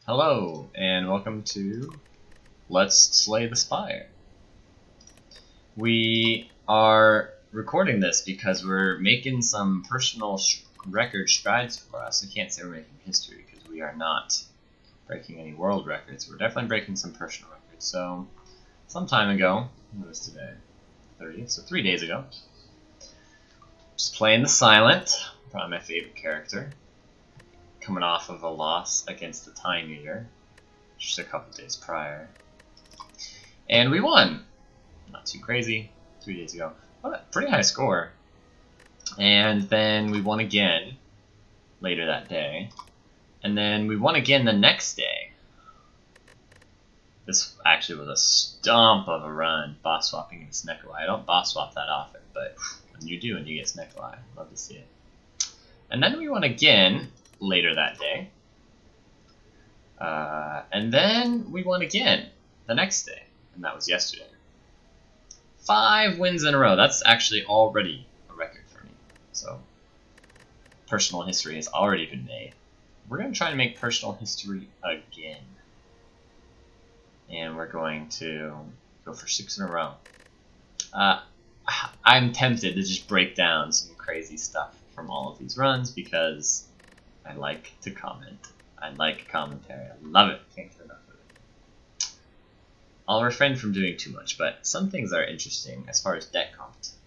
Hello, and welcome to Let's Slay the Spire. We are recording this because we're making some personal record strides for us. I can't say we're making history because we are not breaking any world records. We're definitely breaking some personal records. So, some time ago, what was today? 30th, so 3 days ago, just playing the Silent, probably my favorite character. Coming off of a loss against the Time Eater just a couple days prior. And we won! Not too crazy, 3 days ago. But pretty high score. And then we won again later that day. And then we won again the next day. This actually was a stomp of a run, boss swapping against Nikolai. I don't boss swap that often, but when you do and you get Nikolai, love to see it. And then we won again later that day. And then we won again the next day, and that was yesterday. 5 wins in a row. That's actually already a record for me. So, personal history has already been made. We're going to try to make personal history again. And we're going to go for 6 in a row. I'm tempted to just break down some crazy stuff from all of these runs because I like to comment. I like commentary. I love it. Can't get enough of it. I'll refrain from doing too much, but some things are interesting as far as deck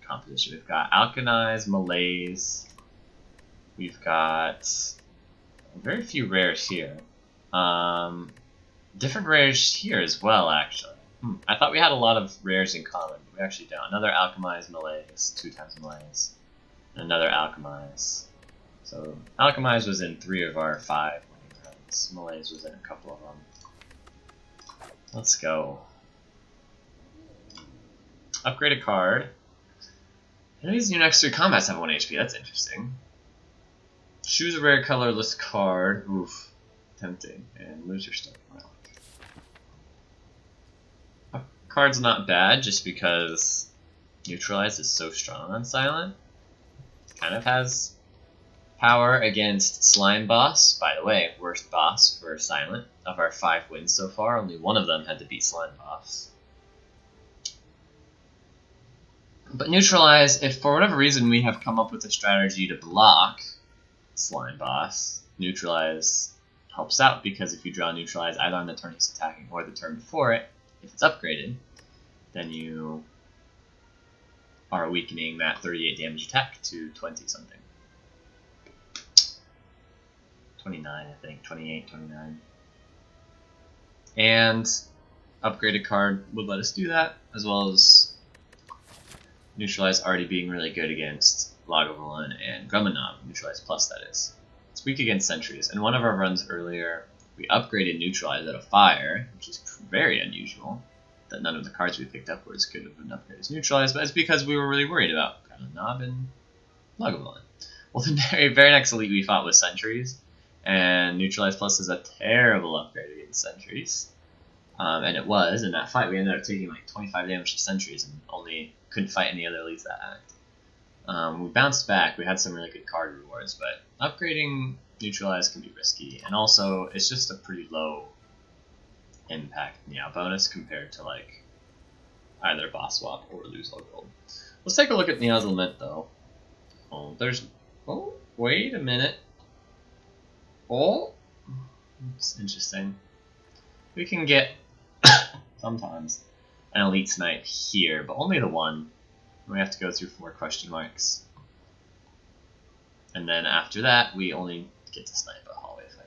composition. We've got Alkanize, Malaise. We've got very few rares here. Different rares here as well, actually. I thought we had a lot of rares in common, but we actually don't. Another Alchemize Malaise, 2 times Malaise, and another Alchemize. So Alchemize was in 3 of our 5 winning runs. Malaise was in a couple of them. Let's go. Upgrade a card. Enemies in your next 3 combats have 1 HP. That's interesting. Choose a rare colorless card. Oof. Tempting. And lose your stuff. Well. Card's not bad just because Neutralize is so strong on Silent. Kind of has power against Slime Boss. By the way, worst boss for Silent. Of our 5 wins so far, only 1 of them had to beat Slime Boss. But Neutralize, if for whatever reason we have come up with a strategy to block Slime Boss, Neutralize helps out because if you draw Neutralize either on the turn he's attacking or the turn before it, if it's upgraded, then you are weakening that 38 damage attack to 20 something. 29, I think. 28, 29. And upgraded card would let us do that, as well as Neutralize already being really good against Lagavulin and Grummanov. Neutralize Plus, that is. It's weak against Sentries. In one of our runs earlier, we upgraded Neutralize out of Fire, which is very unusual, that none of the cards we picked up were as good of an upgrade as Neutralize, but it's because we were really worried about Grummanov and Lagavulin. Well, the very next elite we fought was Sentries, and Neutralize Plus is a terrible upgrade against Sentries. And it was, in that fight, we ended up taking like 25 damage to Sentries and only couldn't fight any other elites that act. We bounced back, we had some really good card rewards, but upgrading Neutralize can be risky, and also it's just a pretty low impact Meow bonus compared to like either Boss Swap or Lose All Gold. Let's take a look at Meow's Lament though. Oh, wait a minute. Oh, it's interesting. We can get sometimes an Elite Snipe here, but only the one. We have to go through 4 question marks. And then after that, we only get to snipe a hallway fight.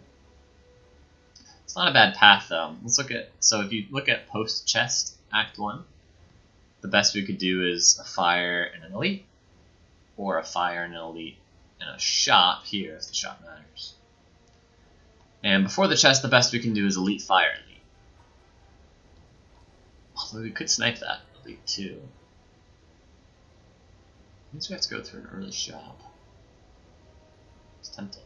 It's not a bad path though. Let's look at, so if you look at post chest Act 1, the best we could do is a Fire and an Elite, or a Fire and an Elite and a shop here if the shop matters. And before the chest, the best we can do is Elite, Fire, Elite. Although we could snipe that Elite too. Means we have to go through an early shop. It's tempting.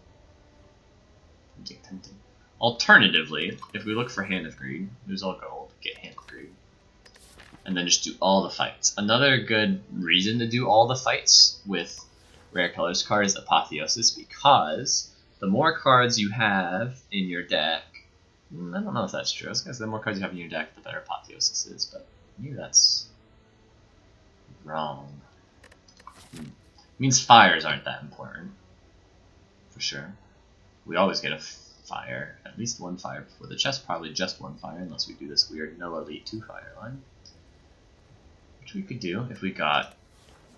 Tempting. Alternatively, if we look for Hand of Greed, lose all gold, get Hand of Greed, and then just do all the fights. Another good reason to do all the fights with Rare Colors card is Apotheosis, because the more cards you have in your deck, I don't know if that's true. I was gonna say the more cards you have in your deck, the better Apotheosis is, but maybe that's wrong. It means fires aren't that important, for sure. We always get a fire, at least one fire before the chest, probably just one fire, unless we do this weird no elite 2 fire line. Which we could do if we got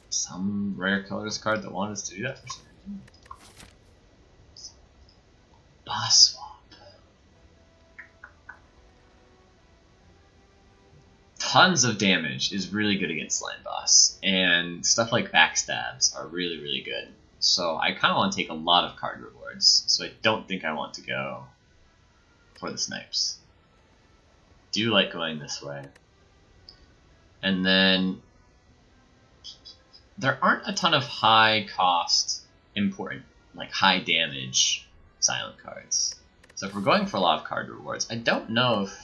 some rare colors card that wanted us to do that for some reason. Boss swap. Tons of damage is really good against Slime Boss, and stuff like backstabs are really, really good. So I kind of want to take a lot of card rewards, so I don't think I want to go for the snipes. Do like going this way. And then there aren't a ton of high cost, important, like high damage silent cards. So if we're going for a lot of card rewards, I don't know if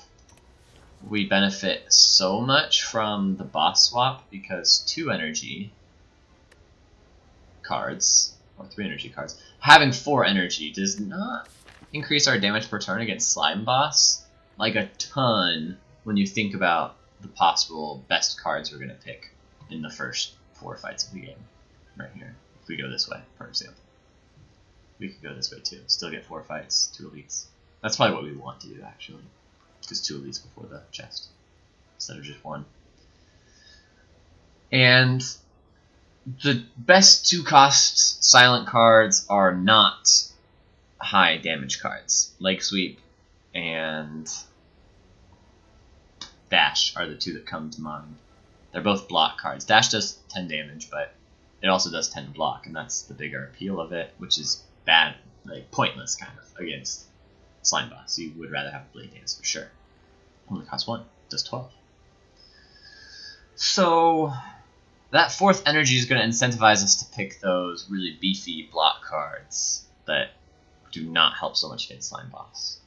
we benefit so much from the boss swap, because 2 energy cards, or 3 energy cards, having 4 energy does not increase our damage per turn against Slime Boss like a ton when you think about the possible best cards we're going to pick in the first 4 fights of the game. Right here. If we go this way, for example. We could go this way too. Still get 4 fights, 2 elites. That's probably what we want to do, actually. Just 2 elites before the chest, instead of just 1. And the best 2 cost silent cards are not high damage cards. Leg Sweep and Dash are the 2 that come to mind. They're both block cards. Dash does 10 damage, but it also does 10 block, and that's the bigger appeal of it, which is bad, like pointless kind of against Slime Boss. You would rather have Blade Dance for sure. Only costs 1, does 12. So that 4th energy is going to incentivize us to pick those really beefy block cards that do not help so much against Slime Boss.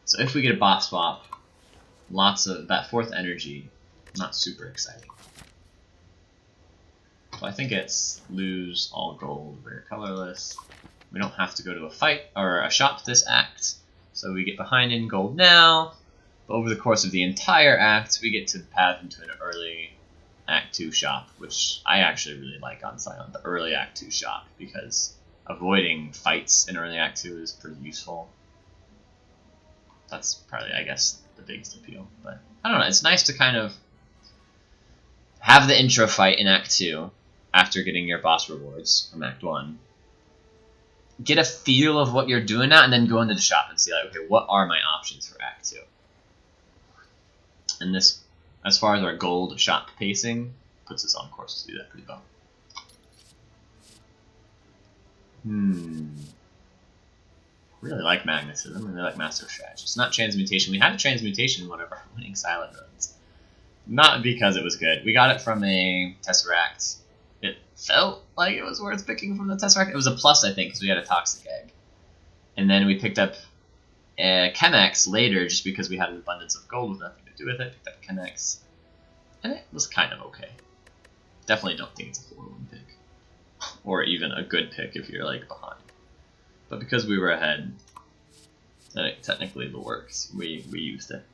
So if we get a boss swap, lots of that 4th energy, not super exciting. So I think it's lose all gold, rare colorless. We don't have to go to a fight or a shop this act, so we get behind in gold now. But over the course of the entire act, we get to path into an early Act 2 shop, which I actually really like on Silent, the early Act 2 shop, because avoiding fights in early Act 2 is pretty useful. That's probably, I guess, the biggest appeal. But I don't know, it's nice to kind of have the intro fight in Act 2 after getting your boss rewards from Act 1. Get a feel of what you're doing now, and then go into the shop and see, like, okay, what are my options for Act 2? And this, as far as our gold shop pacing, puts us on course to do that pretty well. Really like Magnetism, really like Master of Strategy. It's not Transmutation. We had a Transmutation in one of our winning Silent runs. Not because it was good. We got it from a Tesseract. It felt like it was worth picking from the Tesseract. It was a plus, I think, because we had a Toxic Egg. And then we picked up Chemex later, just because we had an abundance of gold with nothing to do with it. Picked up Chemex, and it was kind of okay. Definitely don't think it's a 4-1 pick, or even a good pick if you're like behind. But because we were ahead, and it technically works, we used it.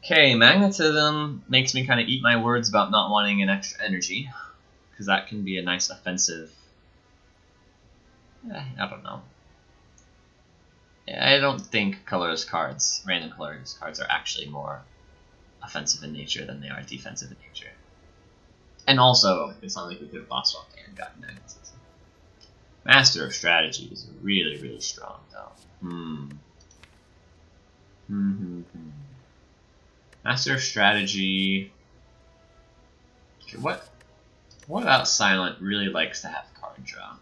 Okay, Magnetism makes me kind of eat my words about not wanting an extra energy, because that can be a nice offensive. I don't know. I don't think colorless cards, random colorless cards, are actually more offensive in nature than they are defensive in nature. And also, it's not like we could have boss swapped and gotten Magnetism. Master of Strategy is really, really strong, though. Master of Strategy. Okay, what about Silent really likes to have card draw?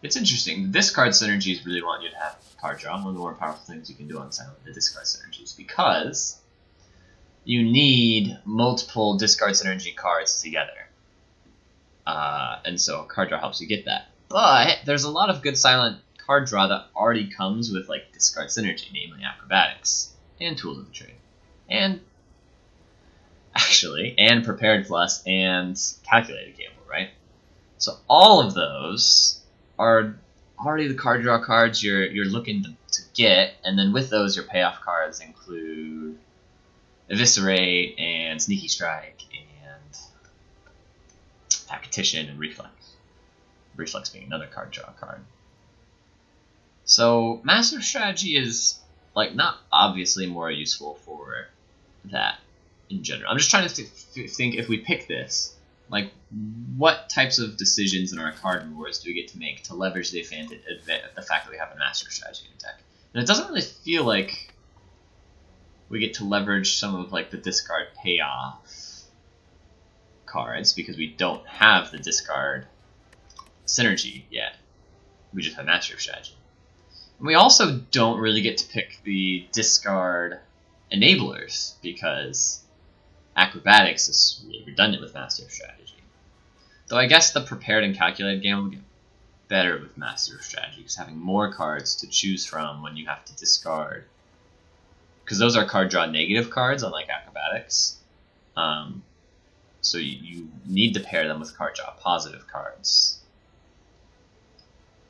It's interesting. The discard synergies really want you to have card draw. One of the more powerful things you can do on Silent, the discard synergies, because you need multiple discard synergy cards together. And so card draw helps you get that. But there's a lot of good Silent card draw that already comes with like discard synergy, namely Acrobatics and Tools of the Trade, and Prepared Plus and Calculated Gamble, right? So all of those are already the card draw cards you're looking to get, and then with those, your payoff cards include Eviscerate and Sneaky Strike and Tactician and Reflex. Reflex being another card draw card. So Master Strategy is like not obviously more useful for that in general. I'm just trying to think if we pick this, like what types of decisions in our card wars do we get to make to leverage the fact that we have a Master Strategy in deck. And it doesn't really feel like we get to leverage some of like the discard payoff cards because we don't have the discard synergy yet. We just have Master Strategy. And we also don't really get to pick the discard enablers because Acrobatics is really redundant with Master Strategy. Though I guess the prepared and calculated game will get better with Master Strategy because having more cards to choose from when you have to discard, because those are card draw negative cards unlike Acrobatics, so you need to pair them with card draw positive cards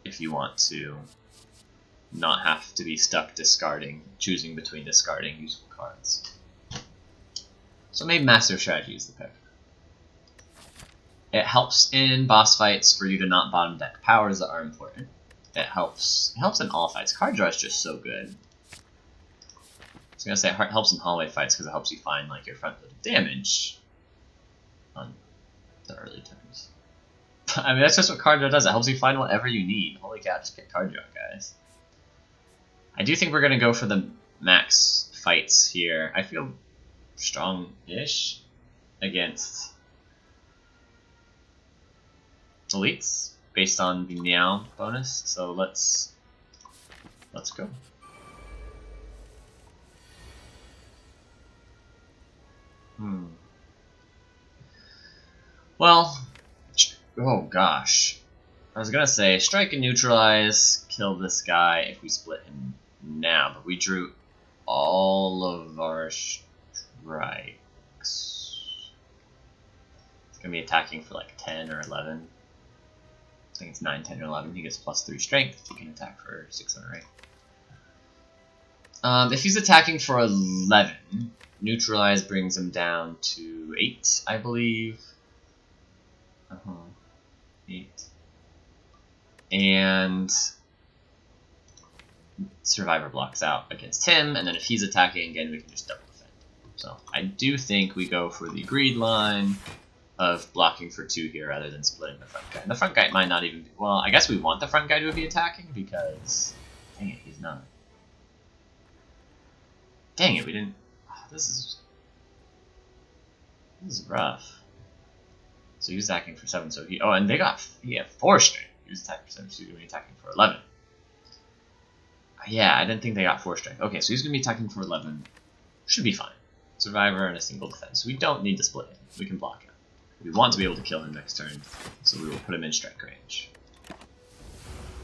if you want to not have to be stuck choosing between discarding useful cards. So maybe Master Strategy is the pick. It helps in boss fights for you to not bottom deck powers that are important. It helps in all fights. Card draw is just so good. I was gonna say it helps in hallway fights because it helps you find like your front loaded damage on the early turns. I mean that's just what card draw does. It helps you find whatever you need. Holy cow, just pick card draw, guys. I do think we're gonna go for the max fights here. I feel strong-ish against elites based on the meow bonus. So let's go. Well, oh gosh. I was gonna say strike and neutralize, kill this guy if we split him now, but we drew all of our strikes. It's gonna be attacking for like 10 or 11. I think it's 9, 10, or 11. He gets +3 strength. He can attack for 6 or 8. If he's attacking for 11, neutralize brings him down to 8, I believe. 8. And Survivor blocks out against him, and then if he's attacking again, we can just double defend. So I do think we go for the agreed line of blocking for 2 here rather than splitting the front guy. And the front guy might not even be, well, I guess we want the front guy to be attacking because, dang it, he's not. Dang it, we didn't. This is rough. So he was attacking for 7, so he, oh, and he had 4 strength. He was attacking for 7, so he was going to be attacking for 11. Yeah, I didn't think they got 4 strength. Okay, so he's going to be attacking for 11. Should be fine. Survivor and a single defense. We don't need to split him. We can block him. We want to be able to kill him next turn, so we will put him in strike range.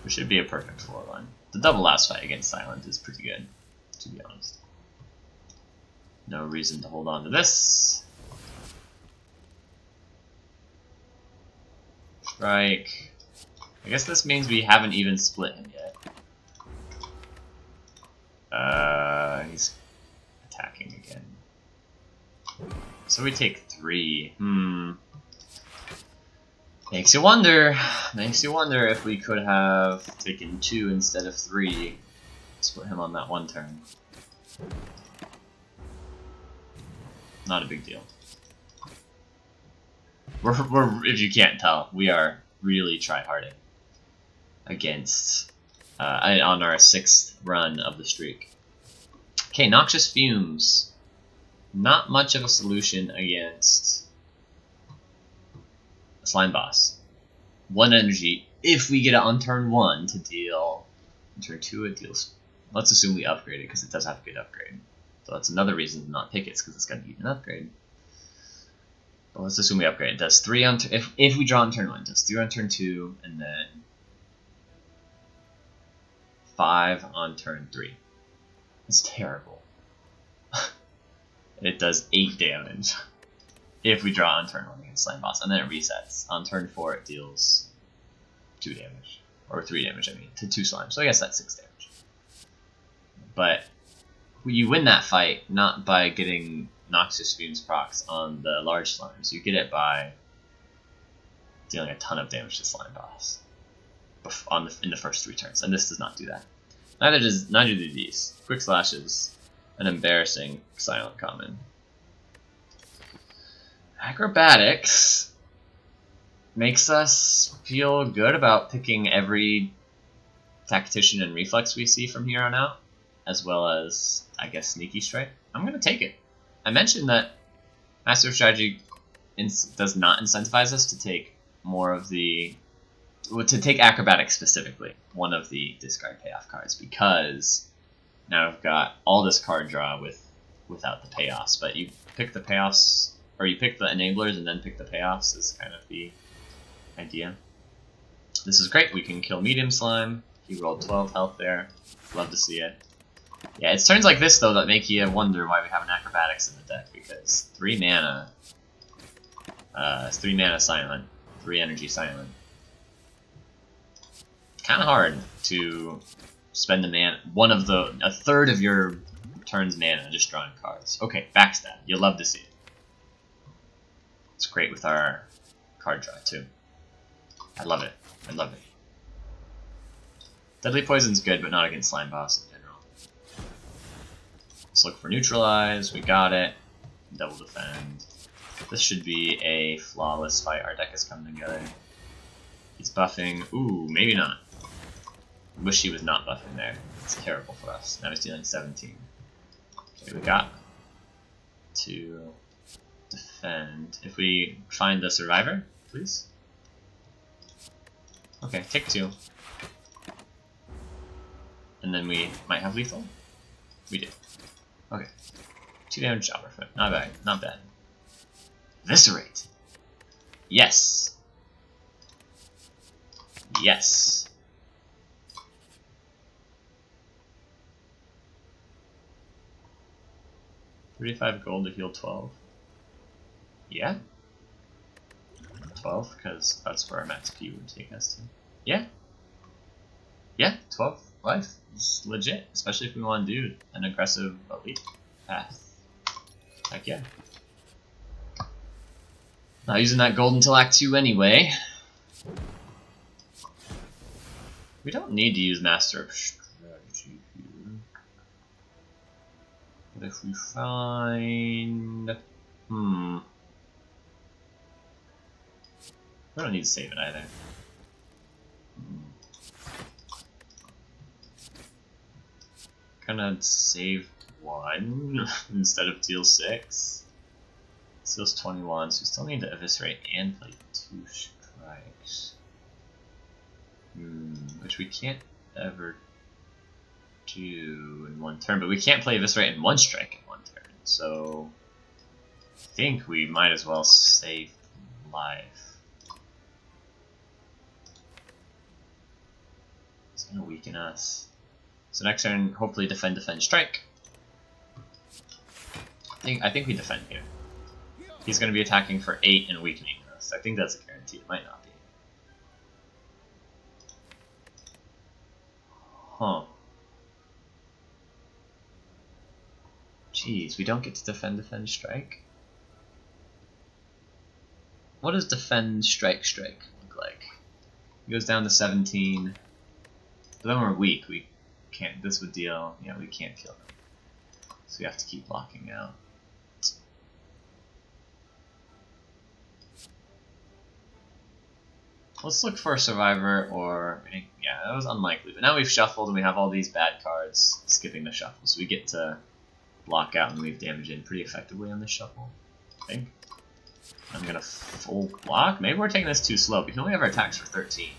Which should be a perfect 4-1. The double last fight against Silent is pretty good, to be honest. No reason to hold on to this. Strike. I guess this means we haven't even split him yet. He's attacking again. So we take 3. Makes you wonder. Makes you wonder if we could have taken 2 instead of 3. Split him on that 1 turn. Not a big deal. We're if you can't tell, we are really tryharding against on our 6th run of the streak. Okay, Noxious Fumes. Not much of a solution against a slime boss. 1 energy if we get it on turn 1 to deal. On turn 2 it deals. Let's assume we upgrade it because it does have a good upgrade. So that's another reason to not pick it, because it's going to get an upgrade. But let's assume we upgrade. It does 3 on if we draw on turn 1, it does 3 on turn 2, and then 5 on turn 3. It's terrible. It does 8 damage if we draw on turn 1 against Slime Boss, and then it resets. On turn 4 it deals 2 damage. Or 3 damage, I mean, to 2 slimes. So I guess that's 6 damage. but you win that fight not by getting Noxious Fumes procs on the large slimes. You get it by dealing a ton of damage to Slime Boss in the first 3 turns, and this does not do that. Neither do these. Quick Slash is an embarrassing silent common. Acrobatics makes us feel good about picking every Tactician and Reflex we see from here on out, as well as, I guess, Sneaky Strike. I'm going to take it. I mentioned that Master of Strategy does not incentivize us to take more of the... to take Acrobatics specifically, one of the discard payoff cards, because now I've got all this card draw without the payoffs, but you pick the payoffs, or you pick the enablers and then pick the payoffs is kind of the idea. This is great. We can kill Medium Slime. He rolled 12 health there. Love to see it. Yeah, it's turns like this, though, that make you wonder why we have an Acrobatics in the deck, because 3 mana... it's 3 mana silent. 3 energy silent. Kind of hard to spend a third of your turn's mana just drawing cards. Okay, Backstab. You'll love to see it. It's great with our card draw, too. I love it. I love it. Deadly Poison's good, but not against Slime Boss in general. Let's look for Neutralize. We got it. Double Defend. This should be a flawless fight. Our deck is coming together. He's buffing. Ooh, maybe not. Wish he was not buffing there. It's terrible for us. Now he's dealing 17. Okay, we got to defend. If we find the Survivor, please. Okay, take 2. And then we might have lethal. We do. Okay. 2 damage jobber foot. Not bad. Not bad. Eviscerate. Yes. Yes. $35 gold to heal 12. Yeah. 12, because that's where our max P would take us to. Yeah. Yeah, 12 life. It's legit, especially if we want to do an aggressive elite path. Heck yeah. Not using that gold until Act 2 anyway. We don't need to use Master of Strategy here. But if we find... we don't need to save it either. Gonna save 1 instead of deal 6. Steals 21, so we still need to eviscerate and play 2 strikes. Which we can't ever do in 1 turn, but we can't play eviscerate in 1 strike in 1 turn, so I think we might as well save life. It's gonna weaken us. So next turn, hopefully defend, strike. I think we defend here. He's going to be attacking for 8 and weakening us. I think that's a guarantee. It might not be. Huh. Jeez, we don't get to defend, strike? What does defend, strike look like? It goes down to 17. But then we're weak. We can't. This would deal. Yeah, we can't kill them. So we have to keep blocking out. Let's look for a Survivor or... yeah, that was unlikely. But now we've shuffled and we have all these bad cards skipping the shuffle. So we get to block out and leave damage in pretty effectively on this shuffle, I think. I'm going to full block. Maybe we're taking this too slow. We can only have our attacks for 13,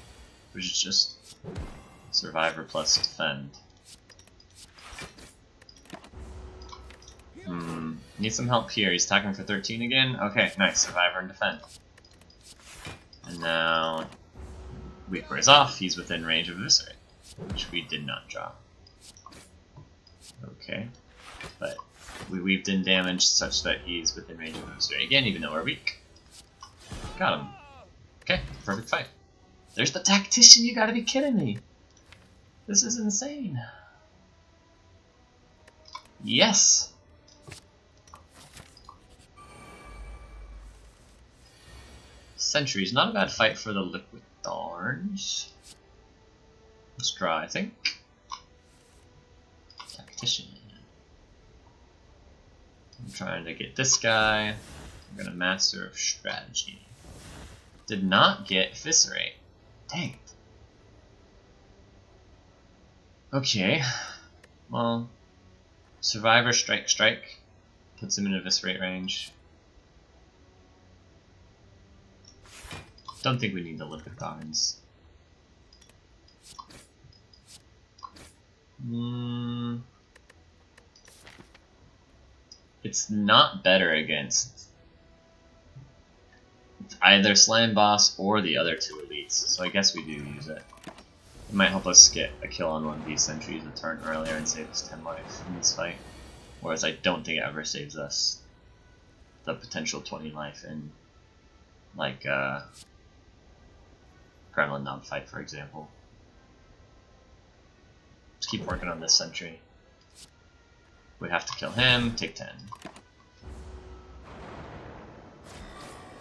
which is just Survivor plus defend. Need some help here. He's attacking for 13 again. Okay, nice. Survivor and defend. And now Weak wears off. He's within range of Eviscerate, which we did not draw. Okay, but we weaved in damage such that he's within range of Eviscerate again, even though we're weak. Got him. Okay, perfect fight. There's the Tactician. You gotta be kidding me. This is insane. Yes! Sentry's not a bad fight for the Liquid Thorns. Let's draw, I think. Tactician. I'm trying to get this guy. I'm gonna Master of Strategy. Did not get Eviscerate. Dang it. Okay. Well, Survivor Strike. Puts him in Eviscerate range. Don't think we need the Liquid Thorns. It's not better against either Slam Boss or the other two elites, so I guess we do use it. It might help us get a kill on one of these sentries a turn earlier and save us 10 life in this fight. Whereas I don't think it ever saves us the potential 20 life in, like, Gremlin Knob fight, for example. Just keep working on this sentry. We have to kill him, take 10.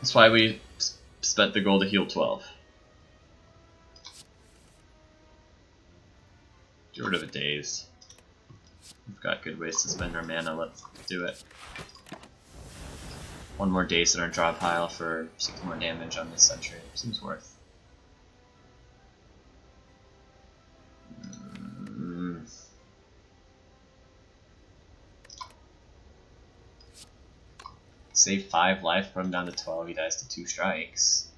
That's why we spent the gold to heal 12. Get rid of a daze. We've got good ways to spend our mana, let's do it. One more daze in our draw pile for 6 more damage on this sentry. Seems worth. Save 5 life, put him down to 12, he dies to 2 strikes.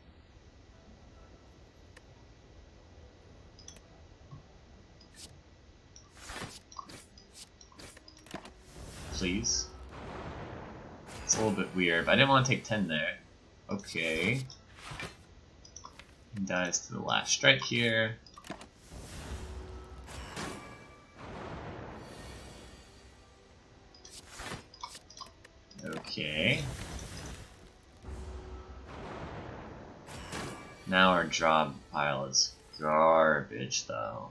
Please. It's a little bit weird, but I didn't want to take 10 there. Okay. He dies to the last strike here. Okay. Now our draw pile is garbage, though.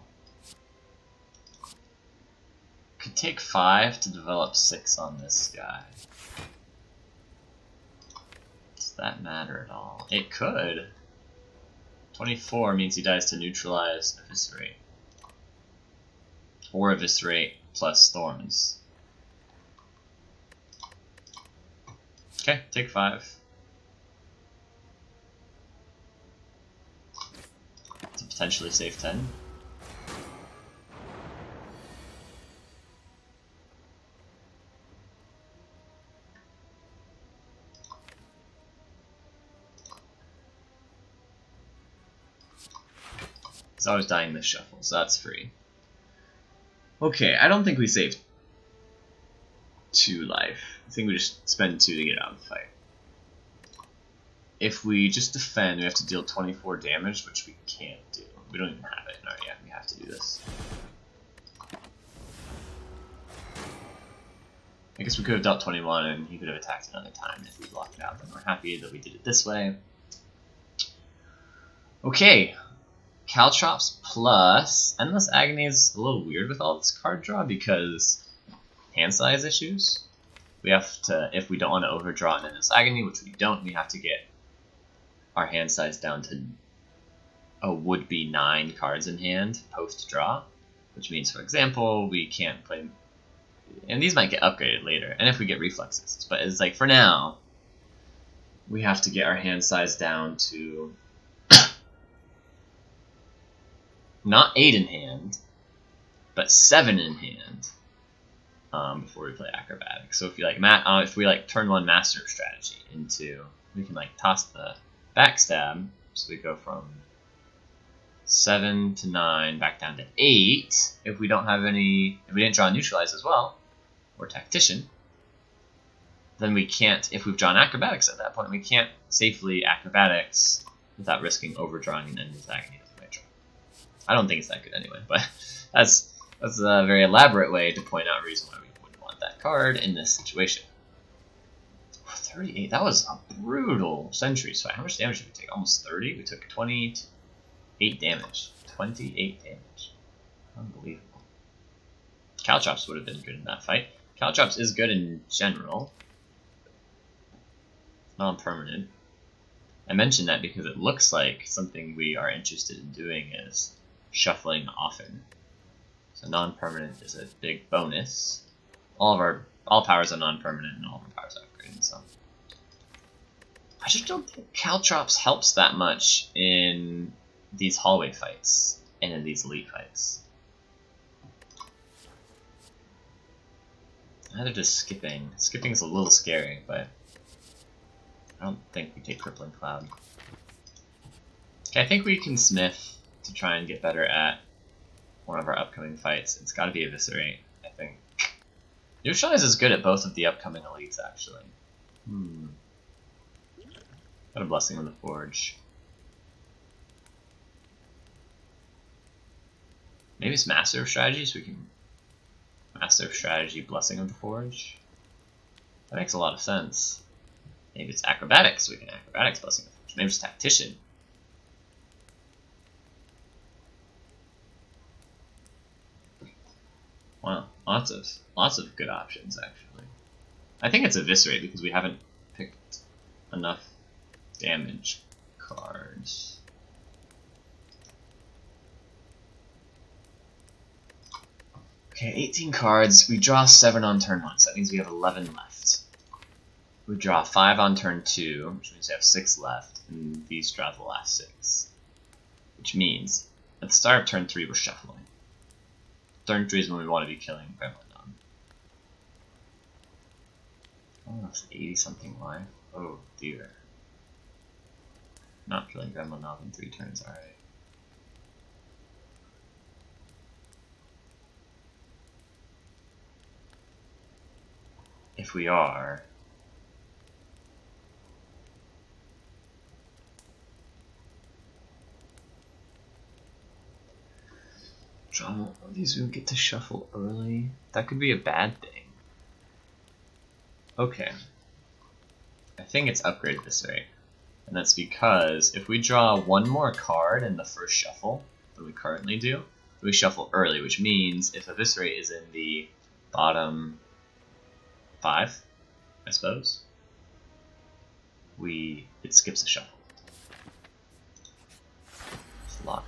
Could take 5 to develop 6 on this guy. Does that matter at all? It could. 24 means he dies to neutralize Eviscerate. Or Eviscerate plus Thorns. Okay, take 5. To potentially save 10. He's always dying this shuffle, so that's free. Okay, I don't think we saved 2 life. I think we just spend 2 to get out of the fight. If we just defend, we have to deal 24 damage, which we can't do. We don't even have it in our yet. We have to do this. I guess we could have dealt 21 and he could have attacked another time if we blocked it out, but we're happy that we did it this way. Okay. Caltrops plus Endless Agony is a little weird with all this card draw because hand size issues. We have to, if we don't want to overdraw an Endless Agony, which we don't, we have to get our hand size down to a would-be 9 cards in hand post-draw, which means, for example, we can't play, and these might get upgraded later, and if we get reflexes, but it's like, for now, we have to get our hand size down to not 8 in hand, but 7 in hand before we play Acrobatics. So if you like, if we like turn 1 Master of Strategy into, we can like toss the Backstab, so we go from 7 to 9 back down to 8. If we don't have any, if we didn't draw Neutralize as well, or Tactician, then we can't. If we've drawn Acrobatics at that point, we can't safely Acrobatics without risking overdrawing an Endless Agony. I don't think it's that good anyway, but that's a very elaborate way to point out a reason why we wouldn't want that card in this situation. 38, that was a brutal Sentry. So how much damage did we take? Almost 30? We took 28 damage. 28 damage. Unbelievable. Caltrops would have been good in that fight. Caltrops is good in general. Non-permanent. I mention that because it looks like something we are interested in doing is shuffling often. So non-permanent is a big bonus. All powers are non-permanent and all of our powers are upgraded, so. I just don't think Caltrops helps that much in these hallway fights and in these elite fights. Either just skipping. Skipping is a little scary, but I don't think we take Crippling Cloud. Okay, I think we can Smith to try and get better at one of our upcoming fights. It's got to be Eviscerate, I think. Neutralize is good at both of the upcoming elites, actually. Got a Blessing on the Forge. Maybe it's Master of Strategy, so we can Master of Strategy, Blessing of the Forge. That makes a lot of sense. Maybe it's Acrobatics, so we can Acrobatics, Blessing of the Forge. Maybe it's Tactician. Wow, lots of good options, actually. I think it's Eviscerate because we haven't picked enough damage cards. Okay, 18 cards. We draw 7 on turn 1, so that means we have 11 left. We draw 5 on turn 2, which means we have 6 left, and these draw the last 6. Which means, at the start of turn 3, we're shuffling. Turn 3 is when we want to be killing Gremlin Knob. Oh, that's 80-something life. Oh, dear. Not killing Gremlin Knob in 3 turns, alright. If we are, draw these we get to shuffle early. That could be a bad thing. Okay. I think it's upgraded this way. And that's because if we draw 1 more card in the first shuffle than we currently do, we shuffle early, which means if Eviscerate is in the bottom 5, I suppose, it skips a shuffle. It's a lot.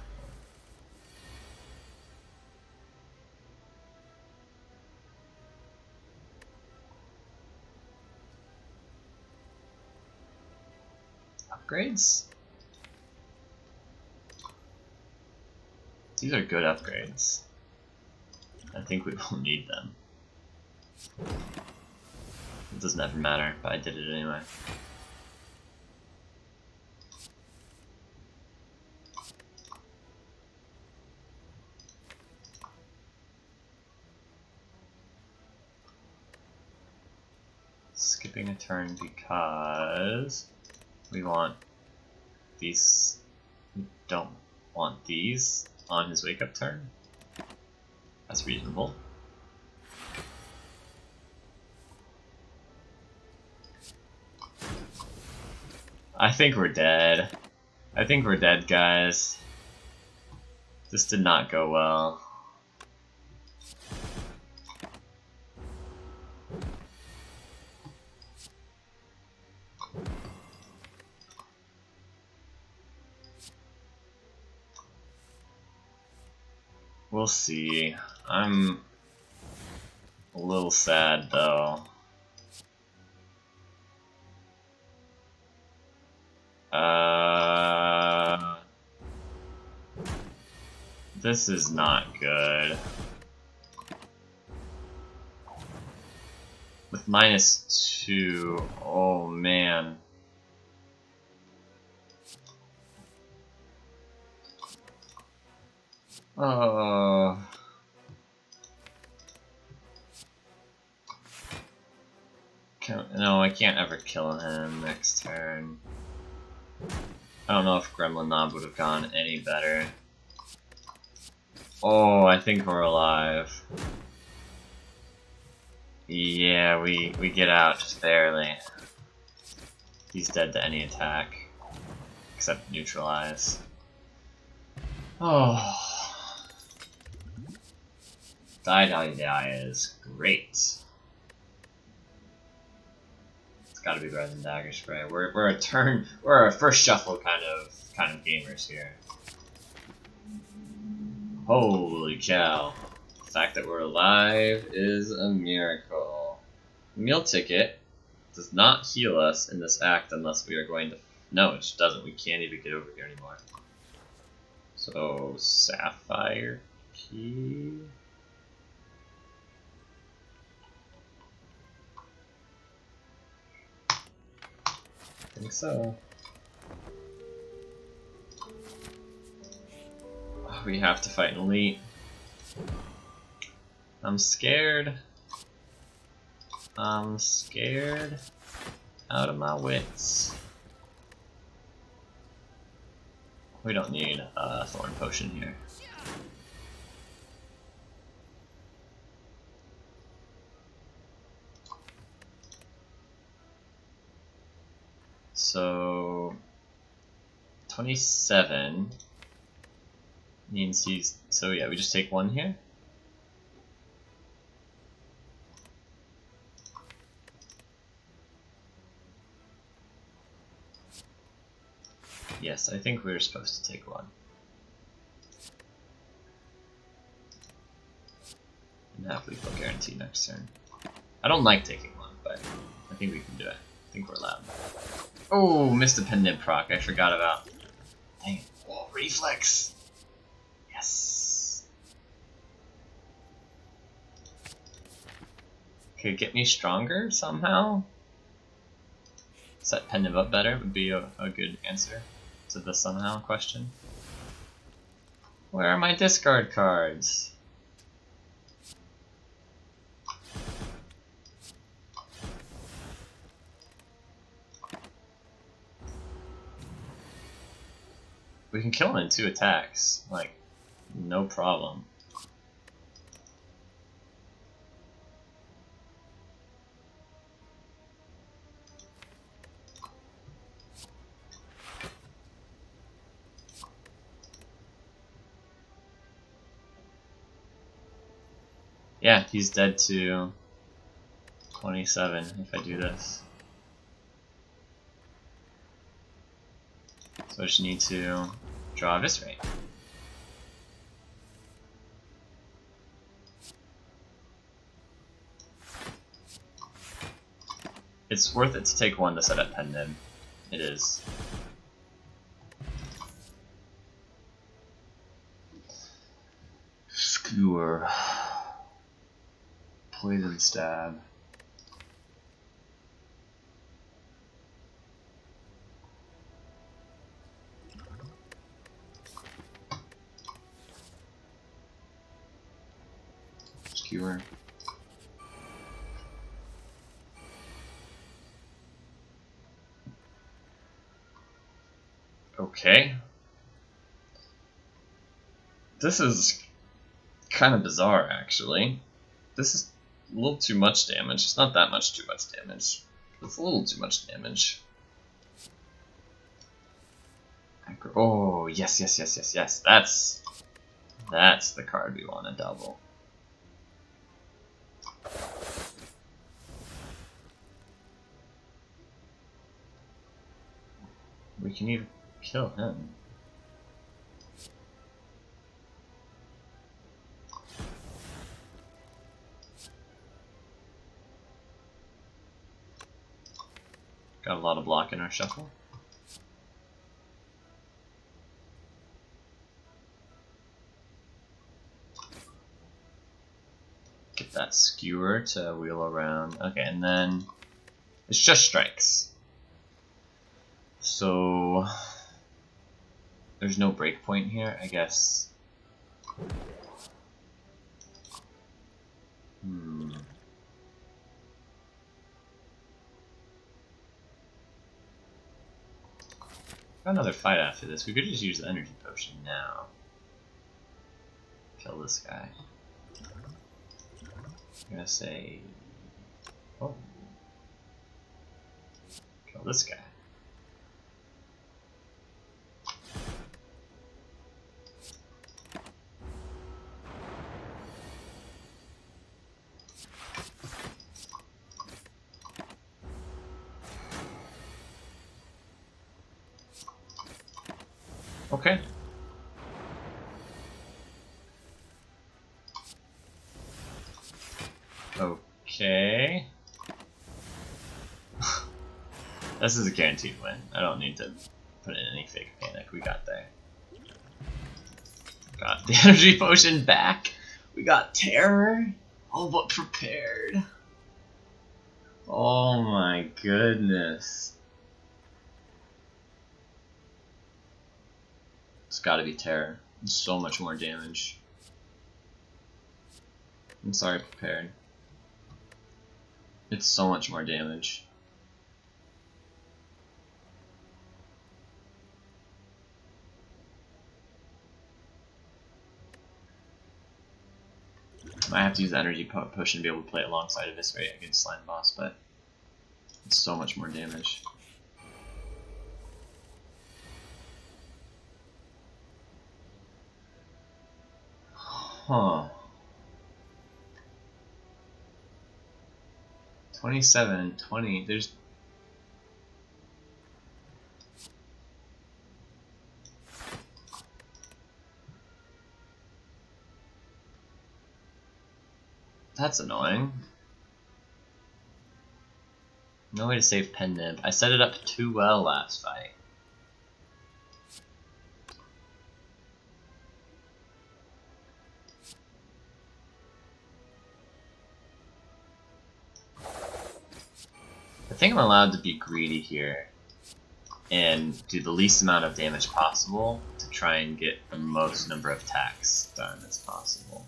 Upgrades? These are good upgrades. I think we will need them. It doesn't ever matter, but I did it anyway. Skipping a turn because we want these. We don't want these on his wake up turn. That's reasonable. I think we're dead. I think we're dead, guys. This did not go well. We'll see. I'm a little sad, though. This is not good. With -2, oh man. Oh. No, I can't ever kill him next turn. I don't know if Gremlin Knob would have gone any better. Oh, I think we're alive. Yeah, we get out just barely. He's dead to any attack. Except neutralize. Oh. Die is great. gotta be better than Dagger Spray. We're a first shuffle kind of gamers here. Holy cow. The fact that we're alive is a miracle. Meal ticket does not heal us in this act unless we are going to... No, it just doesn't. We can't even get over here anymore. So, Sapphire Key... I think so. We have to fight an elite. I'm scared. I'm scared out of my wits. We don't need a thorn potion here. So 27 means he's... So yeah, we just take one here. Yes, I think we were supposed to take one. And have lethal guarantee next turn. I don't like taking one, but I think we can do it. I think we're allowed. Oh, missed a pendant proc I forgot about. Dang it. Oh, reflex! Yes! Okay, get me stronger somehow? Set pendant up better would be a good answer to the somehow question. Where are my discard cards? We can kill him in 2 attacks, like, no problem. Yeah, he's dead to 27 if I do this. So I just need to draw Eviscerate. It's worth it to take one to set up Pendant. It is. Skewer. Poison Stab. Skewer. Okay. This is kind of bizarre, actually. This is a little too much damage. It's not that much too much damage. It's a little too much damage. Oh, yes, yes, yes, yes, yes. That's the card we want to double. We can even kill him. Got a lot of block in our shuffle. Get that skewer to wheel around. Okay, and then it's just strikes. So there's no breakpoint here, I guess. Got another fight after this. We could just use the energy potion now. Kill this guy. I'm gonna say, oh, kill this guy. Okay. Okay. This is a guaranteed win. I don't need to put in any fake panic. We got there. Got the energy potion back. We got terror. All but prepared. Oh my goodness. It's gotta be terror. It's so much more damage. I'm sorry, prepared. It's so much more damage. I have to use the energy potion to be able to play alongside Eviscerate against Slime Boss, but it's so much more damage. Huh. 27, 20, there's... That's annoying. No way to save Pen Nib. I set it up too well last fight. I think I'm allowed to be greedy here and do the least amount of damage possible to try and get the most number of attacks done as possible.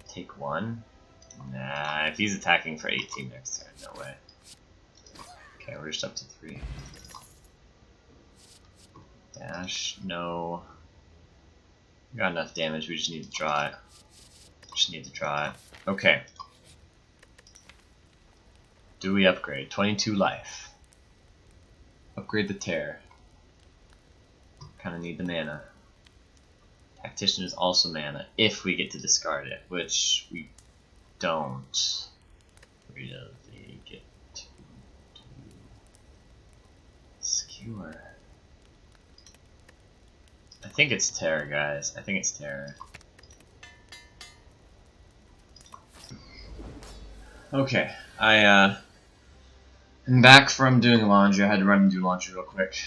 Take one? Nah, if he's attacking for 18 next turn, no way. Okay, we're just up to 3. Dash, no. We got enough damage, we just need to draw it. Just need to draw it. Okay. Do we upgrade? 22 life. Upgrade the Terror. Kinda need the mana. Tactician is also mana, if we get to discard it, which we don't really get to do. Skewer. I think it's Terror, guys. I think it's Terror. Okay, I'm back from doing laundry. I had to run and do laundry real quick.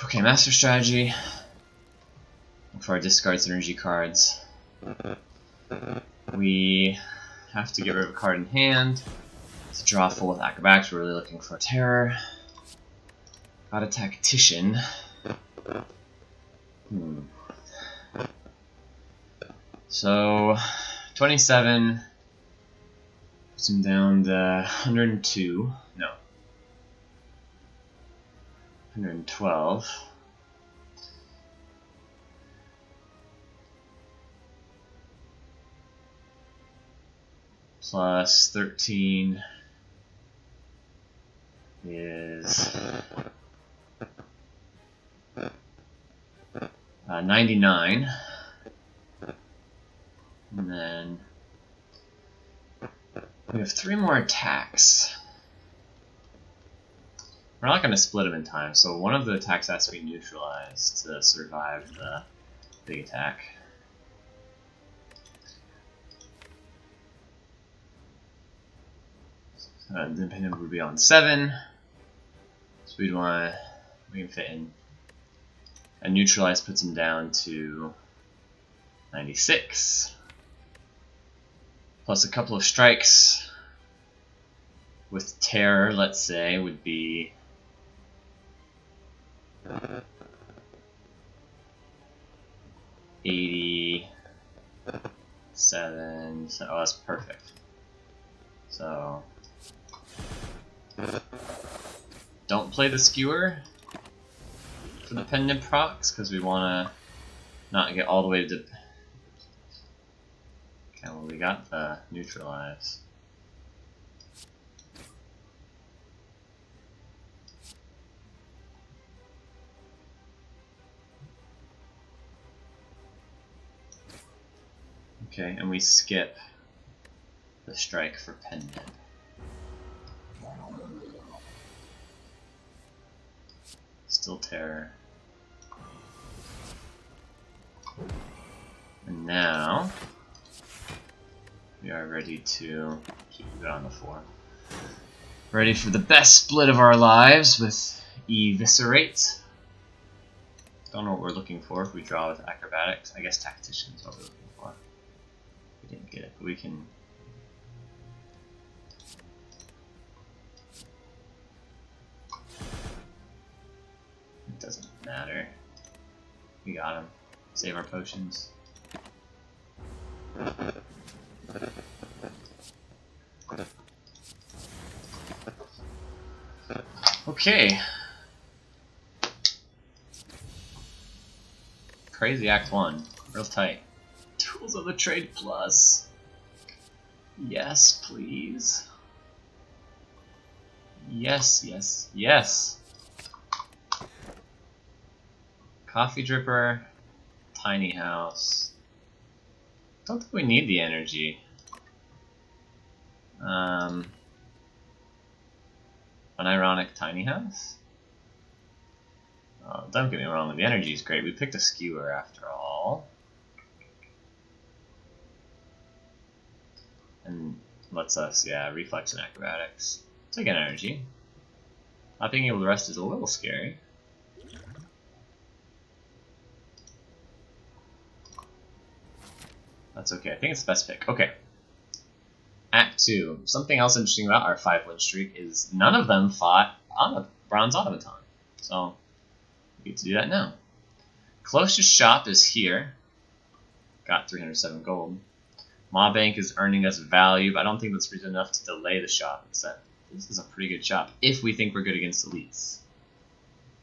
Okay, Master Strategy. Look for our discard synergy cards. We have to get rid of a card in hand. To draw full with acrobatics, we're really looking for Terror. Got a Tactician. So, 27 puts him down to 102. No. 112. Plus 13 is 99. And then we have 3 more attacks. We're not going to split them in time, so one of the attacks has to be neutralized to survive the big attack. The pendant would be on 7, so we can fit in. And neutralize puts him down to 96. Plus a couple of strikes with Terror, let's say, would be 87. So, oh, that's perfect. So, don't play the Skewer for the pendant procs because we want to not get all the way to. Okay, well, we got the neutralize. Okay, and we skip the strike for pendant. Still terror. And now we are ready to keep it on the 4. Ready for the best split of our lives with Eviscerate. Don't know what we're looking for if we draw with Acrobatics. I guess Tactician is what we're looking for. We didn't get it, but we can. It doesn't matter. We got him. Save our potions. Okay. Crazy Act 1. Real tight. Tools of the Trade Plus. Yes, please. Yes, yes, yes. Coffee Dripper. Tiny House. Don't think we need the energy. An ironic Tiny House? Oh, don't get me wrong, the energy is great. We picked a skewer after all. And lets us, yeah, reflex and acrobatics. Take an energy. Not being able to rest is a little scary. That's okay. I think it's the best pick. Okay. Act 2. Something else interesting about our 5-win streak is none of them fought on a bronze automaton. So we get to do that now. Closest shop is here. Got 307 gold. Maw Bank is earning us value, but I don't think that's reason enough to delay the shop. Instead, this is a pretty good shop if we think we're good against elites.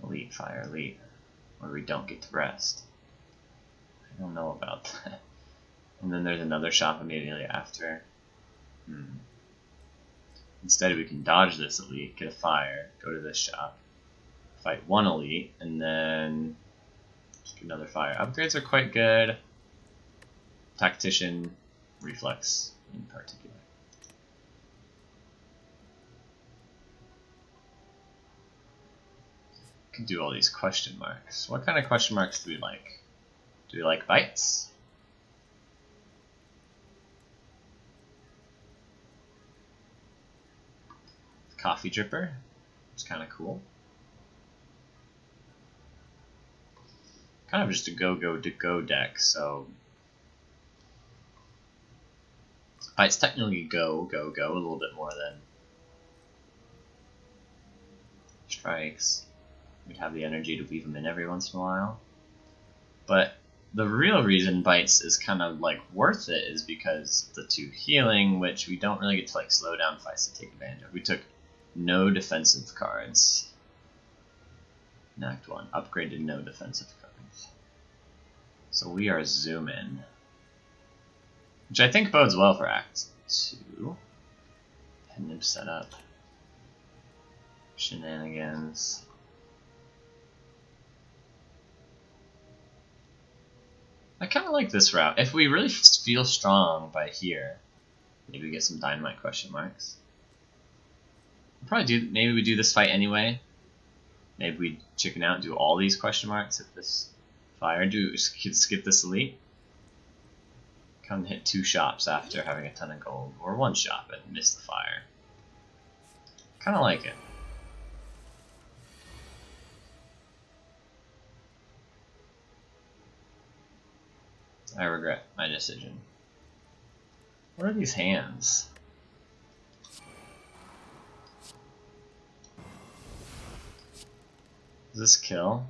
Elite, fire, elite. Or we don't get to rest. I don't know about that. And then there's another shop immediately after. Instead, we can dodge this elite, get a fire, go to this shop, fight one elite, and then get another fire. Upgrades are quite good. Tactician, reflex in particular. Can do all these question marks. What kind of question marks do we like? Do we like bites? Coffee Dripper. It's kind of cool. Kind of just a go deck, so it's technically go a little bit more than strikes. We'd have the energy to weave them in every once in a while. But the real reason bites is kind of like worth it is because the 2 healing, which we don't really get to like slow down fights to take advantage of. We took no defensive cards in Act 1. Upgraded no defensive cards. So we are zooming. Which I think bodes well for Act 2. Nib setup. Shenanigans. I kind of like this route. If we really feel strong by here, maybe we get some dynamite question marks. We'll probably do. Maybe we do this fight anyway. Maybe we chicken out and do all these question marks at this fire. Skip this elite. Come and hit 2 shops after having a ton of gold, or 1 shop and miss the fire. Kind of like it. I regret my decision. What are these hands? Does this kill?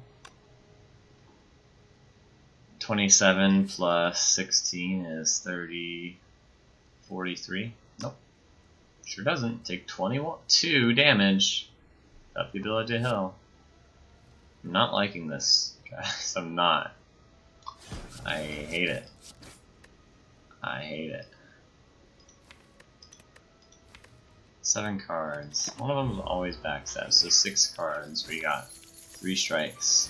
27 plus 16 is 30, 43. Nope. Sure doesn't. Take 2 damage. Got the ability to heal. I'm not liking this, guys. I'm not. I hate it. I hate it. 7 cards. One of them is always backstab, so 6 cards. We got 3 strikes.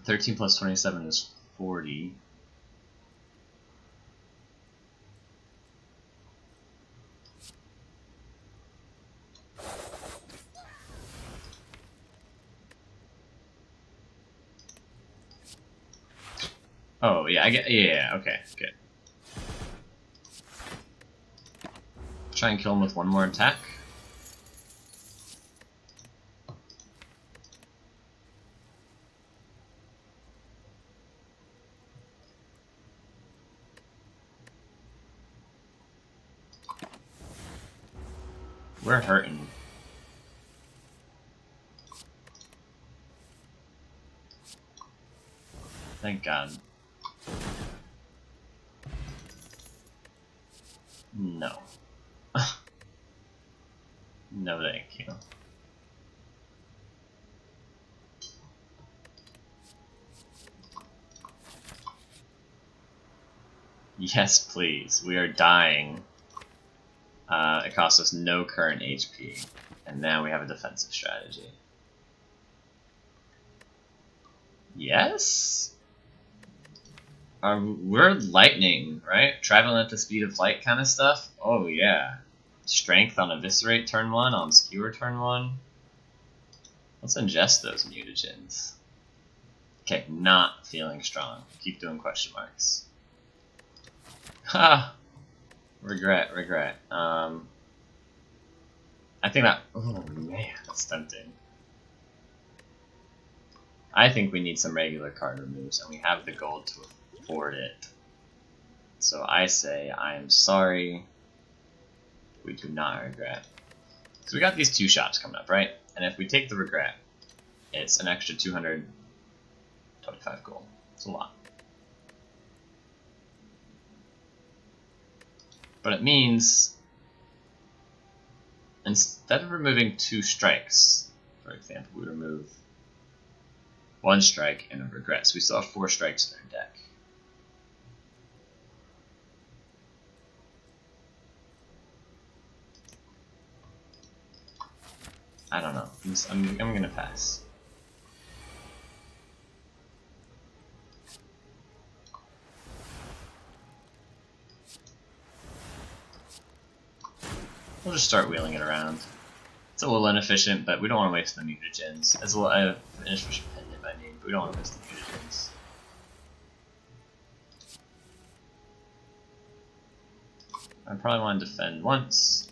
13 plus 27 is 40. Oh, yeah, I get. Yeah, okay, good. Try and kill him with one more attack. We're hurting. Thank God. No. No, thank you. Yes, please. We are dying. It costs us no current HP. And now we have a defensive strategy. Yes? We're lightning, right? Traveling at the speed of light kind of stuff? Oh, yeah. Strength on Eviscerate turn 1, on Skewer turn 1. Let's ingest those mutagens. Okay, not feeling strong. Keep doing question marks. Ha! Regret. I think that... Oh, man, that's tempting. I think we need some regular card removes, and we have the gold to afford it. So I say, I am sorry. We do not regret. So we got these 2 shops coming up, right? And if we take the regret, it's an extra 225 gold. It's a lot. But it means instead of removing 2 strikes, for example, we remove 1 strike and a regret. So we still have 4 strikes in our deck. I don't know. I'm gonna pass. We'll just start wheeling it around. It's a little inefficient, but we don't want to waste the mutagens. As well, inefficient pendant I mean, but we don't want to waste the mutagens. I probably want to defend once.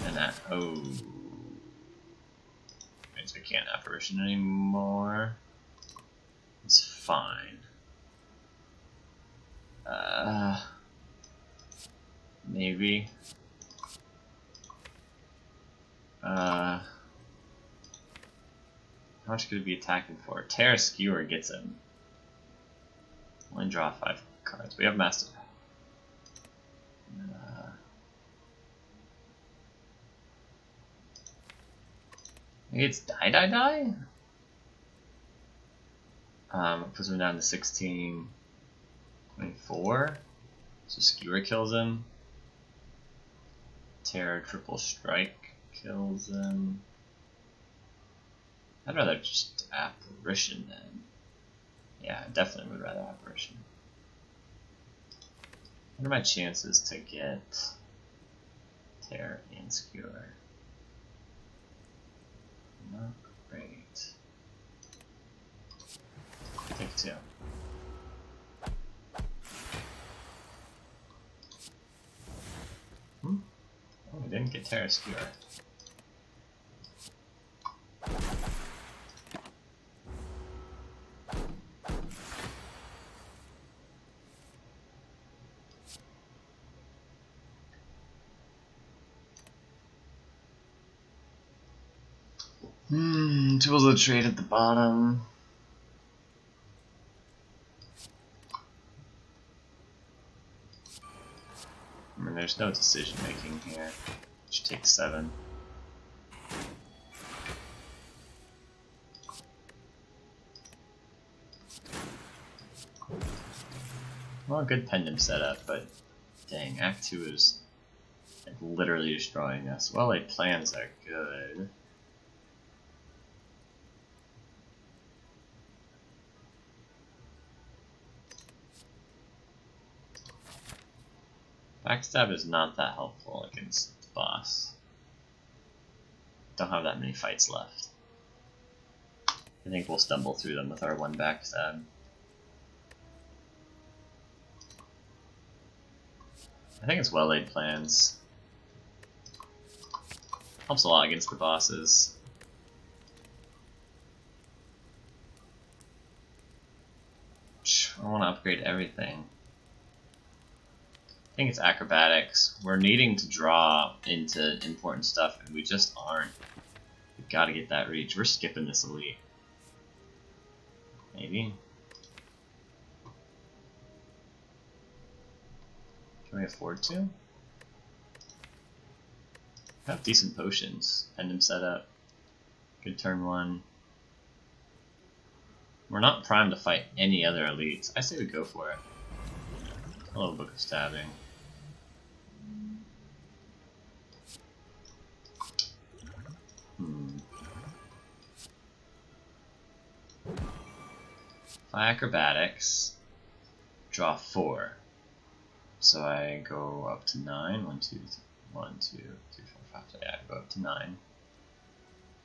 And that, oh. Means we can't apparition anymore. It's fine. Maybe. How much could it be attacking for? Terra Skewer gets him. Only draw 5 cards. We have Master. Maybe it's die? It puts him down to 16, 24. So Skewer kills him. Terror Triple Strike kills him. I'd rather just Apparition then. Yeah, I definitely would rather Apparition. What are my chances to get Terror and Skewer? Not great. Take 2. Oh, we didn't get Terra Skewer. Tools of trade at the bottom. I mean, there's no decision making here. Just take 7. Well, good pendant setup, but dang, Act 2 is Like, literally destroying us. Well-laid plans are good. Backstab is not that helpful against the boss. Don't have that many fights left. I think we'll stumble through them with our one backstab. I think it's well-laid plans. Helps a lot against the bosses. I want to upgrade everything. I think it's acrobatics. We're needing to draw into important stuff, and we just aren't. We've got to get that reach. We're skipping this elite. Maybe. Can we afford to? We have decent potions. Pendum setup. Good turn one. We're not primed to fight any other elites. I say we go for it. Hello, Book of Stabbing. Acrobatics. Draw 4. So I go up to 9. 1, 2, 3, 1, 2, 3, 4, 5. So yeah, I go up to 9.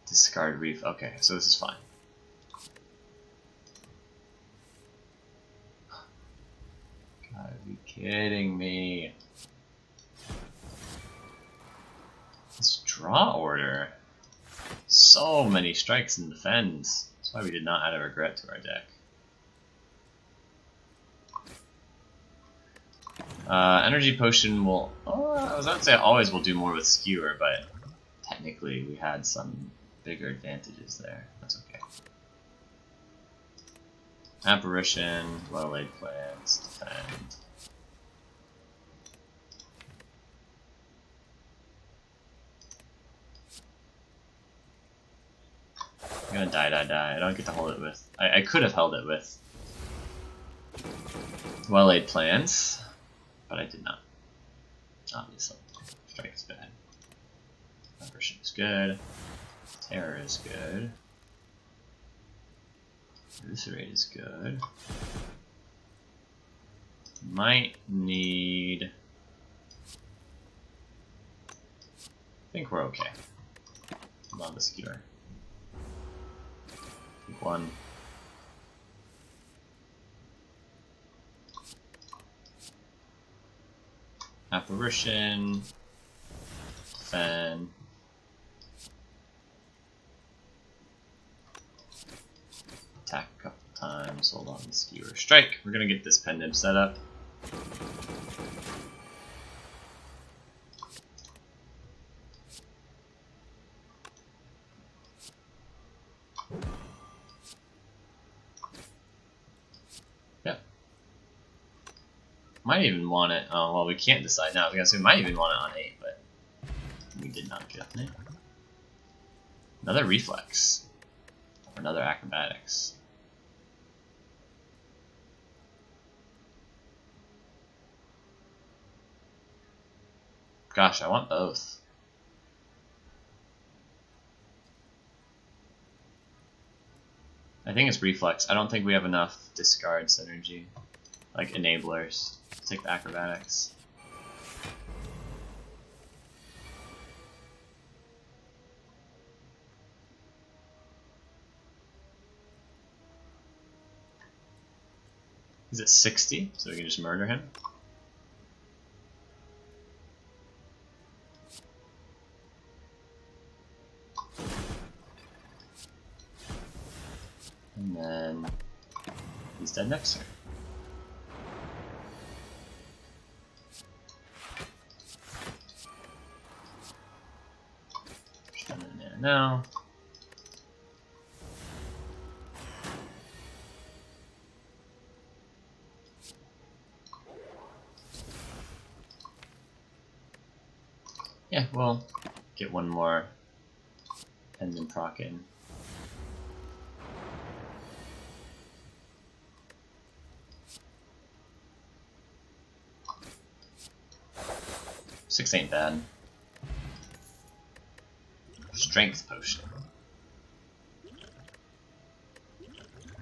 Discard Reef. Okay, so this is fine. Gotta be kidding me. This draw order. So many strikes and defends. That's why we did not add a regret to our deck. Energy Potion will... I was about to say always will do more with Skewer, but technically we had some bigger advantages there. That's okay. Apparition, well-laid plans, defend. I'm gonna die. I don't get to hold it with... I could have held it with well-laid plans, but I did not. Obviously. Strike is bad. Apparition is good. Terror is good. Eviscerate is good. Might need... I think we're okay. Hold on to Skewer. Take 1. Apparition. Defend. Attack a couple times. Hold on to Skewer. Strike. We're gonna get this pendant set up. Might even want it. Oh, well, we can't decide now. I was gonna say we might even want it on 8, but we did not get it. Another reflex. Or another acrobatics. Gosh, I want both. I think it's reflex. I don't think we have enough discard synergy. Like enablers. Take the acrobatics. Is it 60? So we can just murder him? And then he's dead next turn. Now, yeah, we'll get one more pendant proc in. 6 ain't bad. Strength potion.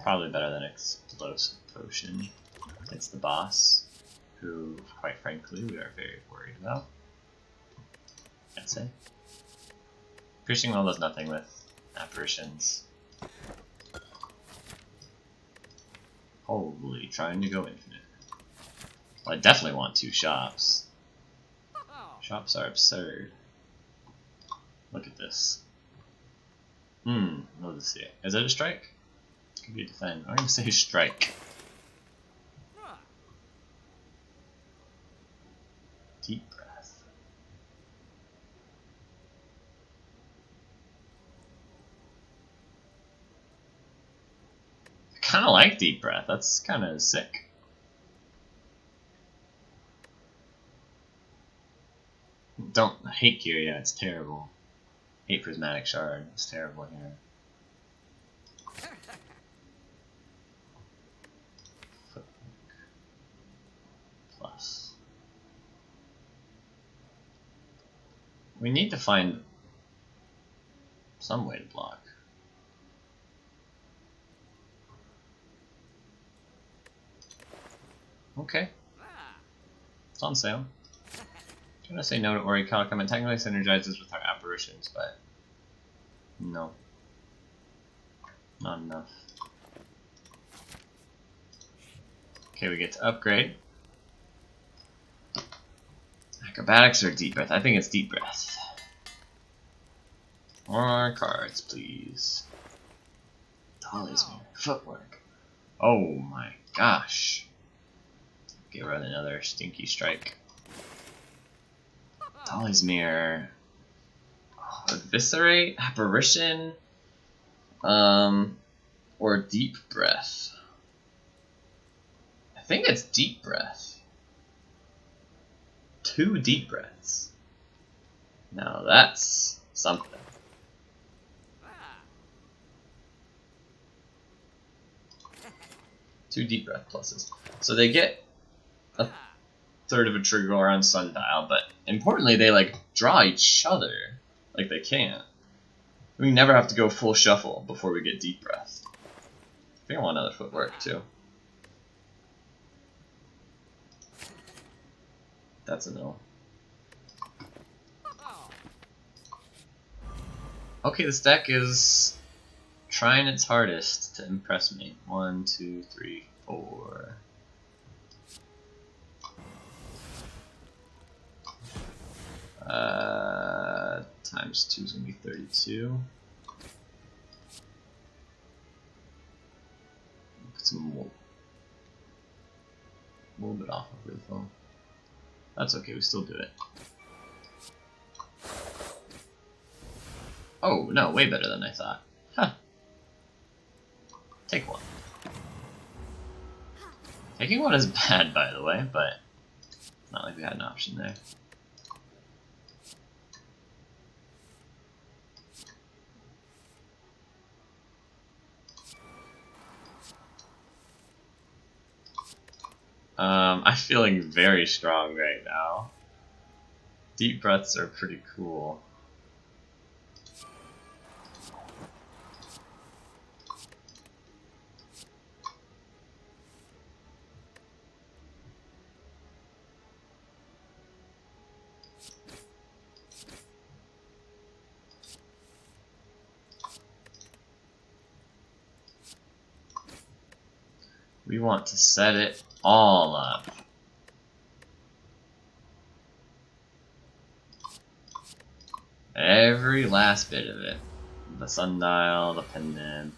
Probably better than explosive potion. It's the boss, who, quite frankly, we are very worried about. I'd say. Piercing Will does nothing with apparitions. Holy, trying to go infinite. Well, I definitely want 2 shops. Shops are absurd. Look at this. What does it say? Is it a strike? It could be a defend. I'm gonna say strike. Deep breath. I kinda like deep breath. That's kinda sick. Don't hate gear, yeah, it's terrible. Hate prismatic shard, it's terrible here. Plus. We need to find some way to block. Okay. It's on sale. I'm gonna say no to Orichalcum. It technically synergizes with our apparitions, but no. Not enough. Okay, we get to upgrade. Acrobatics or deep breath? I think it's deep breath. More cards, please. Talisman. Footwork. Oh my gosh. Okay, run another stinky strike. Talisman. Oh, Eviscerate, Apparition, or Deep Breath. I think it's Deep Breath. 2 deep breaths. Now that's something. Two deep breath pluses. So they get a third of a trigger around Sundial, but importantly they like draw each other. Like they can't. We never have to go full shuffle before we get deep breath. I think I want another footwork too. That's a no. Okay, this deck is trying its hardest to impress me. 1, 2, 3, 4. Times 2 is gonna be 32. Put some more. A little bit off of refill. That's okay, we still do it. Oh, no, way better than I thought. Huh. Take 1. Taking 1 is bad, by the way, but it's not like we had an option there. I'm feeling very strong right now. Deep breaths are pretty cool. We want to set it all up. Every last bit of it. The sundial, the pendant.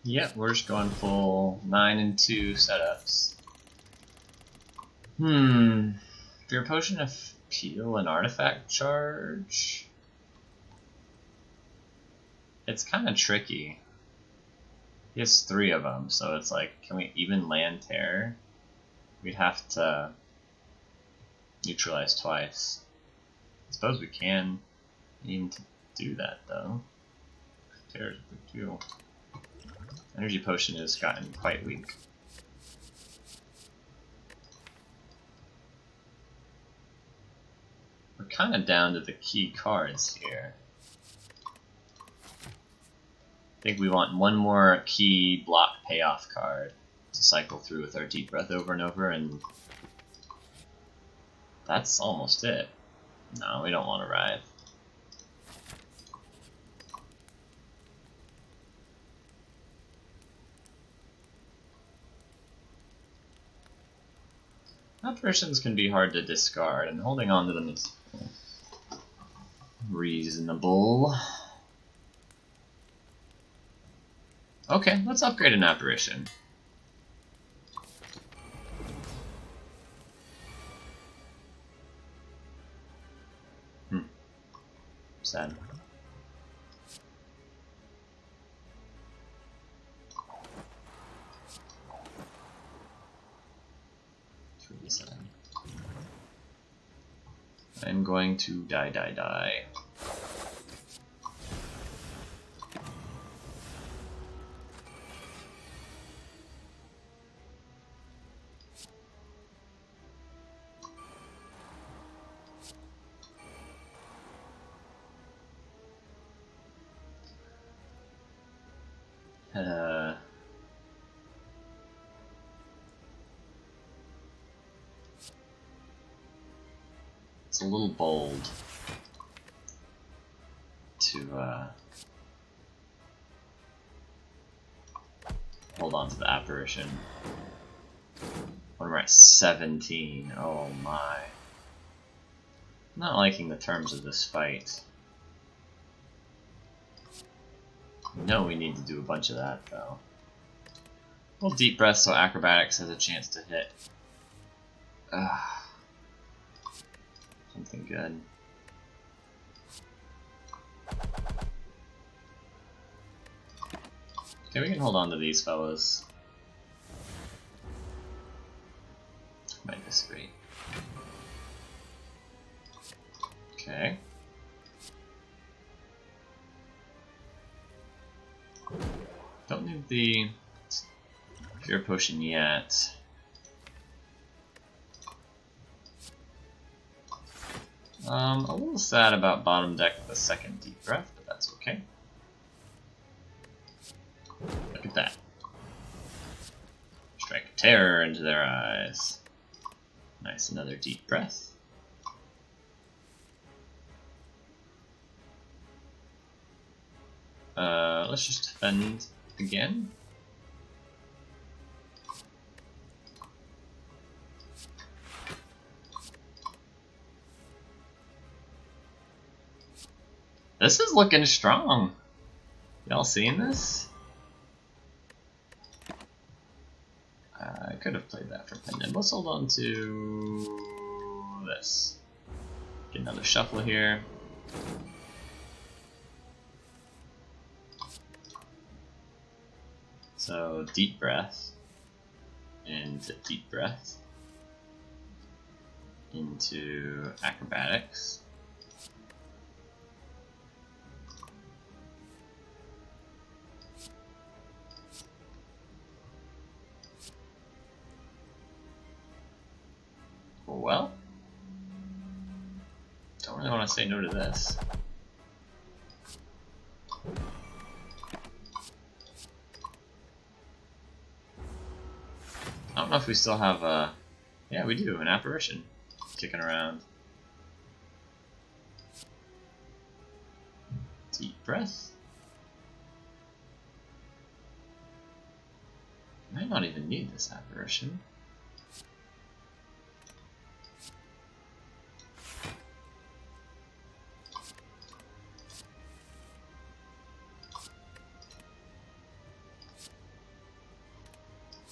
Yep, we're just going full 9 and 2 setups. Fear Potion of Peel and Artifact Charge? It's kind of tricky. He has 3 of them, so it's like, can we even land Terror? We'd have to neutralize twice. I suppose we can even do that though. Terror's a big deal. Energy Potion has gotten quite weak. We're kind of down to the key cards here. I think we want one more key block payoff card to cycle through with our Deep Breath over and over, and that's almost it. No, we don't want to ride. Apparitions can be hard to discard, and holding on to them is reasonable. Okay, let's upgrade an apparition. Sad. It's really sad. I'm going to die. It's a little bold to hold on to the apparition when we're at 17. Oh my. I'm not liking the terms of this fight. No, we need to do a bunch of that though. Well, Deep Breath so Acrobatics has a chance to hit. Something good. Okay, we can hold on to these fellas. Might disagree. Okay. Don't need the Fear Potion yet. A little sad about bottom deck with a second Deep Breath, but that's okay. Look at that. Strike terror into their eyes. Nice, another Deep Breath. Let's just defend again. This is looking strong. Y'all seeing this? I could have played that for Pendant. Let's hold on to this. Get another shuffle here. So Deep Breath into Deep Breath into Acrobatics. Well, don't really want to say no to this. I don't know if we still have a... Yeah, we do, an apparition kicking around. Deep breath. Might not even need this apparition.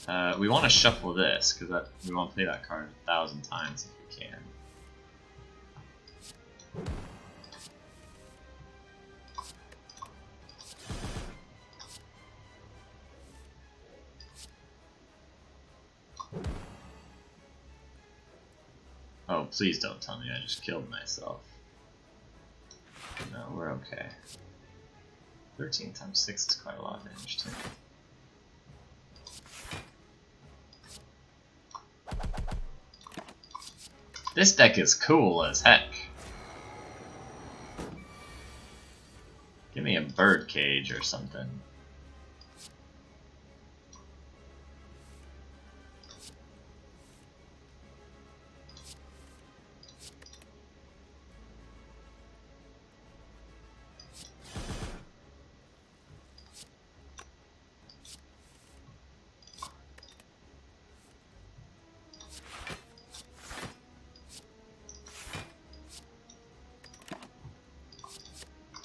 We want to shuffle this, because we want to play that card 1,000 times if we can. Oh, please don't tell me I just killed myself. No, we're okay. 13 times 6 is quite a lot of damage too. This deck is cool as heck. Give me a bird cage or something.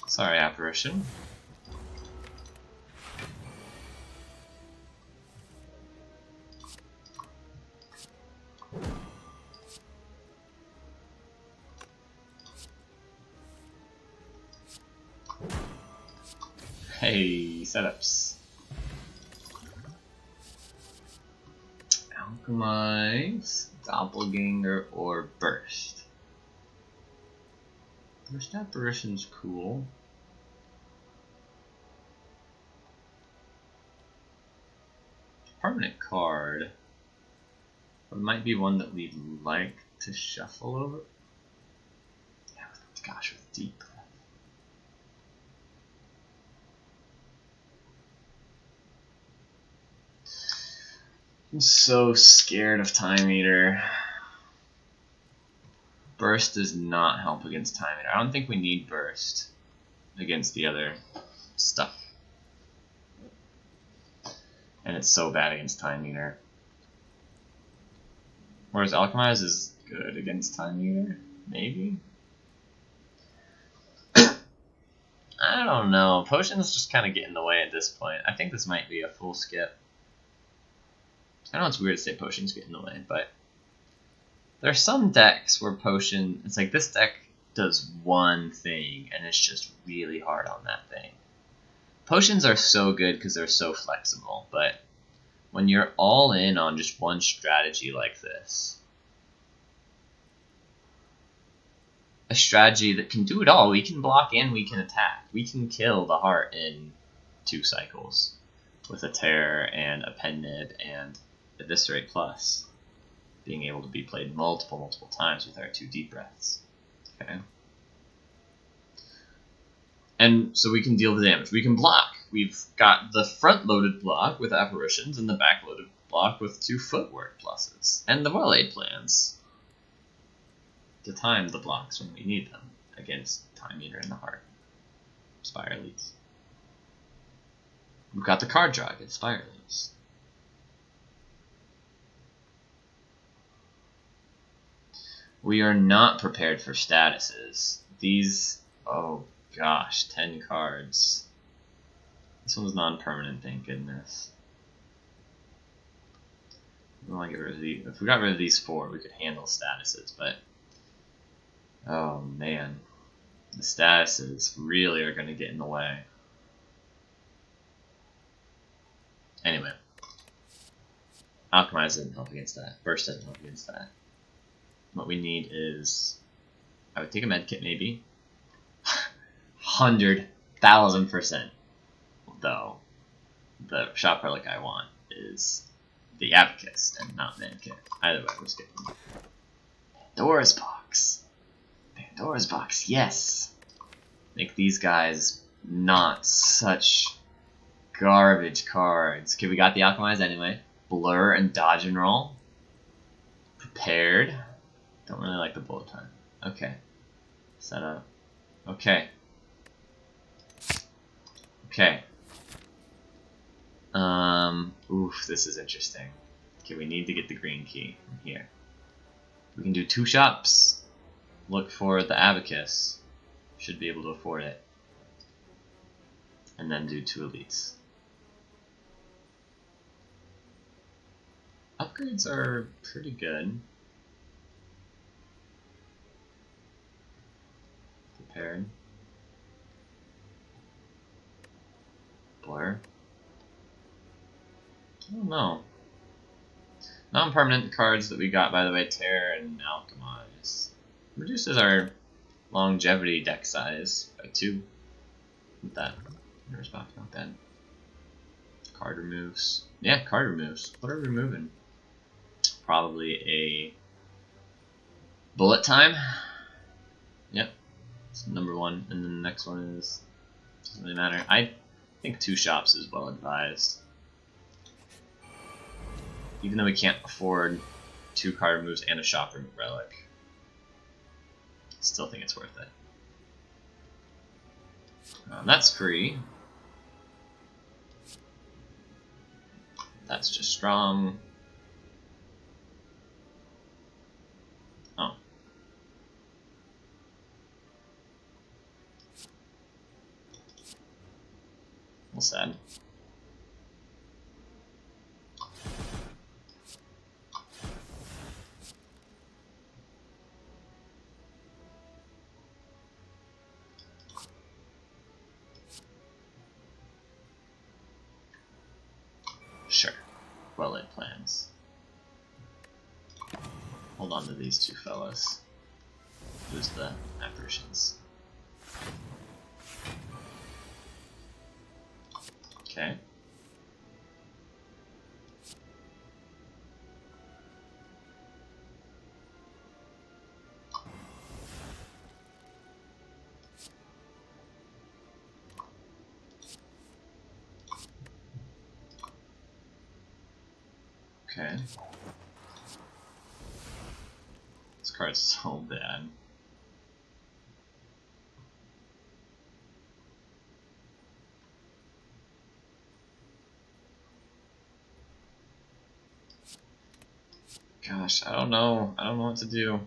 Sorry, apparition. Hey, setups. Alchemize, Doppelganger, or Burst. Burst apparition's cool. Permanent card. It might be one that we'd like to shuffle over. Yeah, gosh, with deep breath. I'm so scared of Time Eater. Burst does not help against Time Eater. I don't think we need Burst against the other stuff. And it's so bad against Time Eater. Whereas Alchemize is good against Time Eater? Maybe? I don't know. Potions just kind of get in the way at this point. I think this might be a full skip. I know it's weird to say potions get in the way, but there are some decks where potion, it's like this deck does one thing and it's just really hard on that thing. Potions are so good because they're so flexible, but when you're all in on just one strategy like this, a strategy that can do it all, we can block and we can attack. We can kill the heart in 2 cycles with a Terror and a Pen Nib and Eviscerate Plus, being able to be played multiple times with our 2 deep breaths. Okay. And so we can deal the damage. We can block. We've got the front-loaded block with apparitions and the back-loaded block with 2 footwork pluses. And the well-laid plans to time the blocks when we need them against Time Eater in the Heart. Spire Leads. We've got the card draw against Spire Leads. We are not prepared for statuses. These, oh gosh, 10 cards. This one's non-permanent, thank goodness. We want to get rid of these. If we got rid of these 4, we could handle statuses, but oh man, the statuses really are going to get in the way. Anyway, Alchemize doesn't help against that. Burst doesn't help against that. What we need is, I would take a medkit maybe. 100,000%. Though, the shop relic I want is the Abacus and not medkit. Either way, we're skipping. Pandora's Box. Pandora's Box, yes. Make these guys not such garbage cards. Okay, we got the Alchemize anyway. Blur and Dodge and Roll. Prepared. Don't really like the bullet time. Okay. Set up. Okay. Okay. Oof, this is interesting. Okay, we need to get the green key from here. We can do 2 shops. Look for the Abacus. Should be able to afford it. And then do 2 elites. Upgrades are pretty good. Prepared. Blur. I don't know. Non-permanent cards that we got, by the way, Terror and Alchemist. Reduces our longevity deck size by 2. With that. Not bad. Card removes. Yeah, card removes. What are we removing? Probably a bullet time. Yep. It's number 1. And then the next one is doesn't really matter. I think 2 shops is well advised. Even though we can't afford 2 card removes and a shop relic. Still think it's worth it. That's free. That's just strong. Oh. Well, sad. Sure. Well-laid plans. Hold on to these 2 fellas. Lose the apparitions. Okay. Okay. This card's so bad. Gosh, I don't know. I don't know what to do.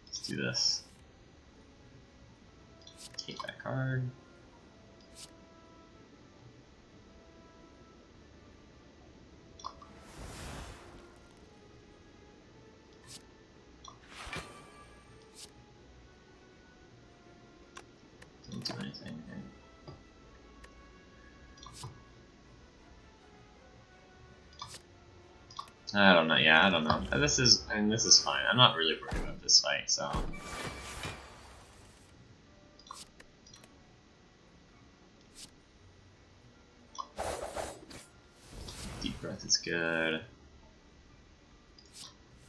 Let's do this. Keep that card. Didn't do anything here. I don't know. Yeah, I don't know. This is fine. I'm not really worried about this fight, so. Deep breath is good.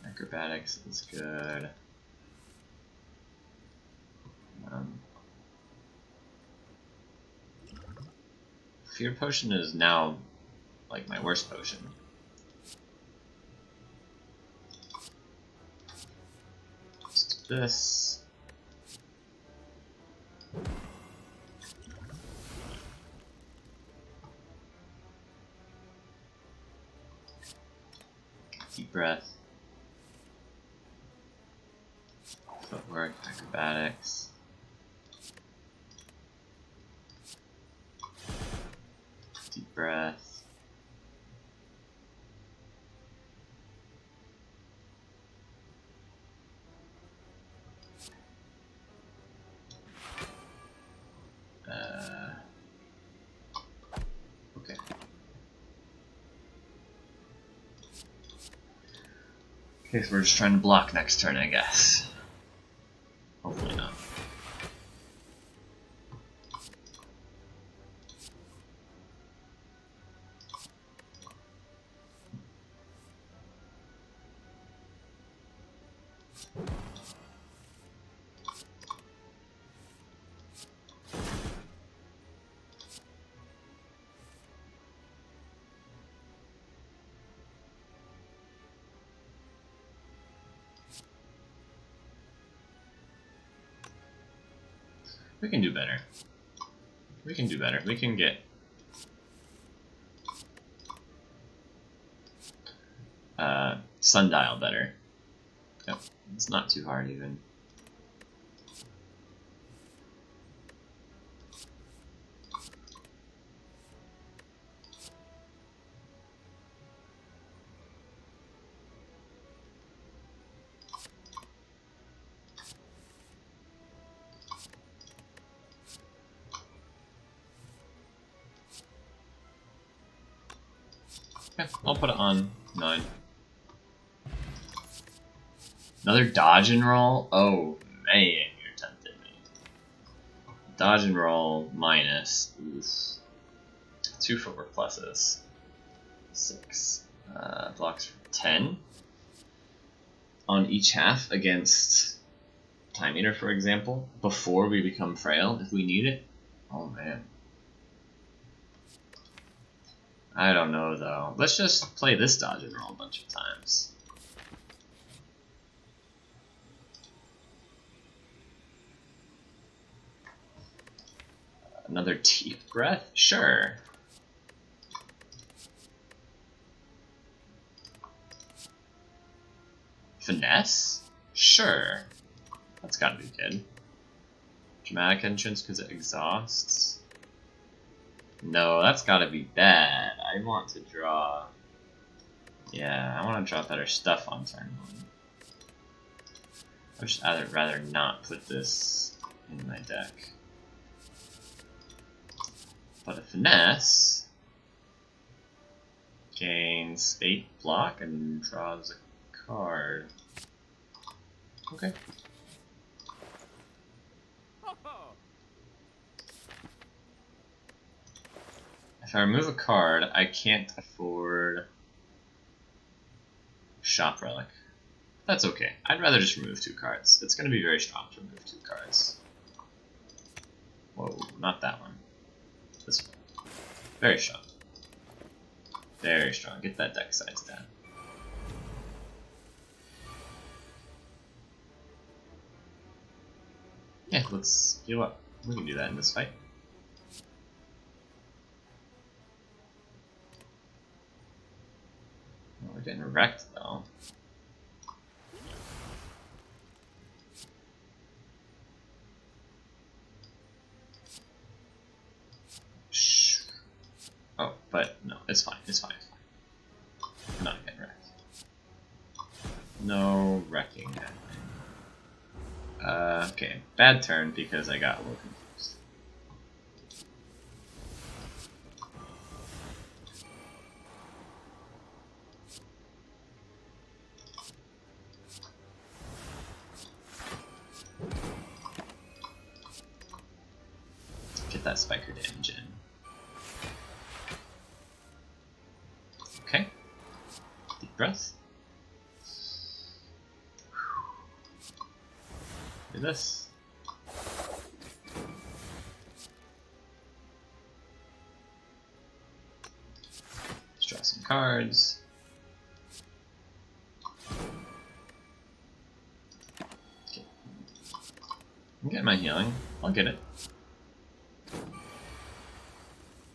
Acrobatics is good. Fear potion is now like my worst potion. Just this. Deep breath. Footwork, acrobatics. Deep breath. Okay. Okay, so we're just trying to block next turn, I guess. Hopefully not. We can do better. We can do better. We can get sundial better. Yep. It's not too hard even. Okay, I'll put it on 9. Another dodge and roll? Oh man, you're tempting me. Dodge and roll minus. Oof. 2 footwork pluses. 6. Blocks for 10. On each half against Time Eater, for example, before we become frail, if we need it. Oh man. I don't know though. Let's just play this dodge and roll a bunch of times. Another deep breath? Sure. Finesse? Sure. That's gotta be good. Dramatic entrance because it exhausts. No, that's gotta be bad. I want to draw. Yeah, I want to draw better stuff on turn 1. I'd just rather not put this in my deck. But a finesse gains 8 block and draws a card. Okay. If I remove a card, I can't afford Shop Relic. That's okay. I'd rather just remove 2 cards. It's going to be very strong to remove 2 cards. Whoa, not that one. This one. Very strong. Very strong. Get that deck size down. Yeah, let's heal up. We can do that in this fight. Oh, we're getting wrecked though. Shh. Oh, but no, it's fine. It's fine. It's fine. I'm not getting wrecked. No wrecking happening. Okay, bad turn because I got a little confused. Get that spiker damage in. Okay. Deep breath. Do this. Let's draw some cards. Okay. I'm getting my healing. I'll get it.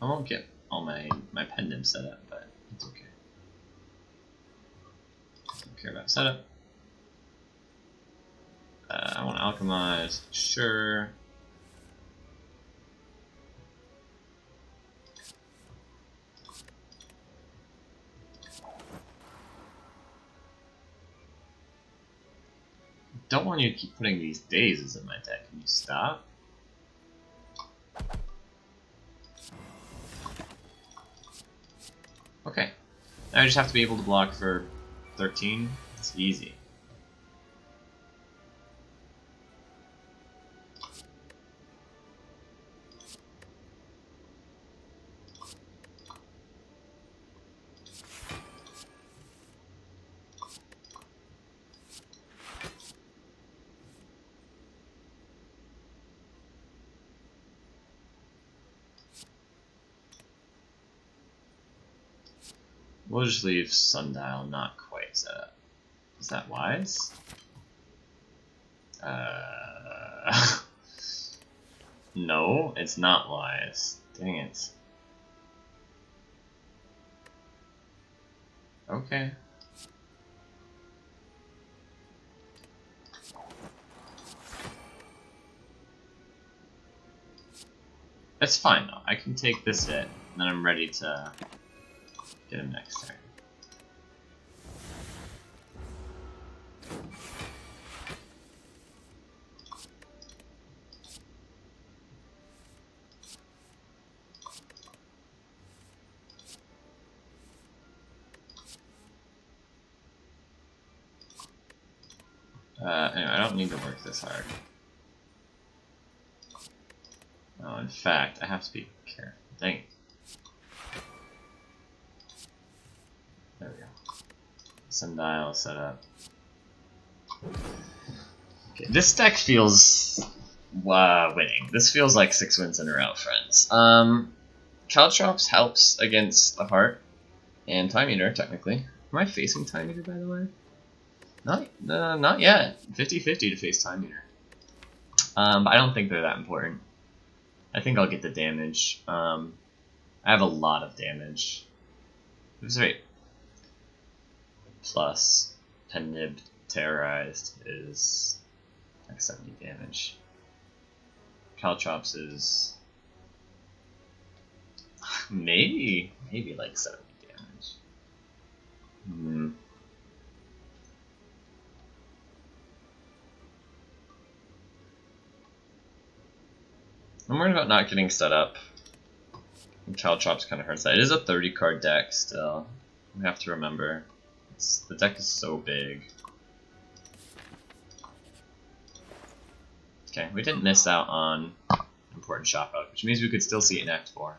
I won't get all my pendants set up, but it's okay. Don't care about setup. I want to alchemize, sure. Don't want you to keep putting these dazes in my deck. Can you stop? Okay. Now I just have to be able to block for 13. It's easy. We'll just leave Sundial not quite set up. Is that wise? No, it's not wise. Dang it. Okay. That's fine though. I can take this hit, and then I'm ready to get him next turn. Anyway, I don't need to work this hard. Oh, in fact, I have to be careful. Dang it. There we go. Sundial set up. Okay, this deck feels winning. This feels like 6 wins in a row, friends. Caltrops helps against the Heart and Time Eater, technically. Am I facing Time Eater, by the way? Not yet. 50-50 to face Time Eater. But I don't think they're that important. I think I'll get the damage. I have a lot of damage. That's right. Plus, Penib Terrorized is like 70 damage. Caltrops is maybe like 70 damage. I'm worried about not getting set up. Caltrops kind of hurts that. It is a 30 card deck still. We have to remember. The deck is so big. Okay, we didn't miss out on important shop out, which means we could still see it in Act 4.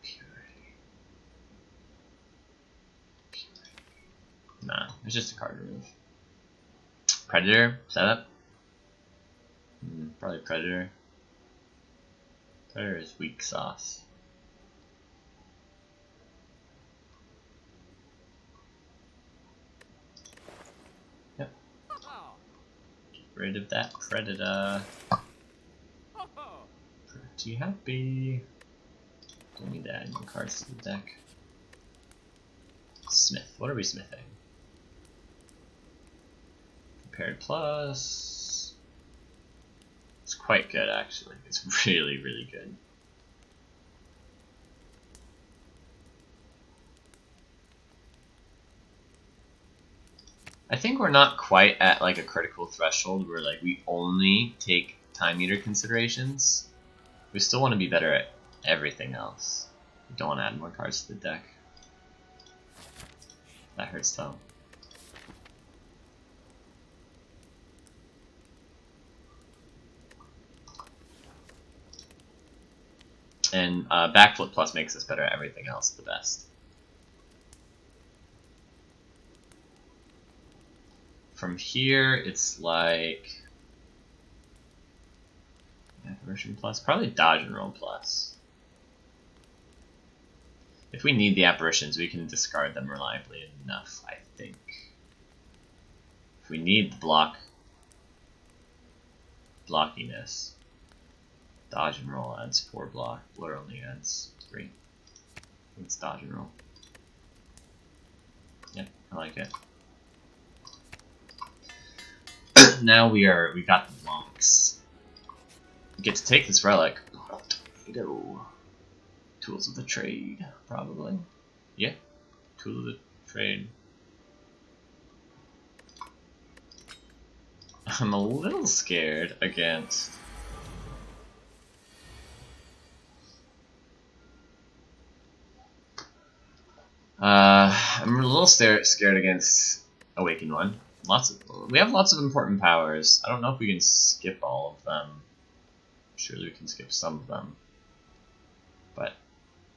Purity. Nah, it's just a card remove. Predator setup? Probably Predator. Predator is weak sauce. Yep. Get rid of that Predator. Pretty happy. Don't need to add more cards to the deck. Smith. What are we smithing? Prepared plus. It's quite good, actually. It's really, really good. I think we're not quite at like a critical threshold where like we only take Time Eater considerations. We still want to be better at everything else. We don't want to add more cards to the deck. That hurts though. And Backflip Plus makes us better at everything else the best. From here, it's like Apparition Plus, probably Dodge and Roll Plus. If we need the apparitions, we can discard them reliably enough, I think. If we need the blockiness, Dodge and Roll adds 4 block, Blur only adds 3. It's Dodge and Roll. Yeah, I like it. Now we got the monks. We get to take this relic. Tornado. Tools of the trade, probably. Yeah, tools of the trade. I'm a little scared against. I'm a little scared against Awakened One. We have lots of important powers. I don't know if we can skip all of them. Surely we can skip some of them. But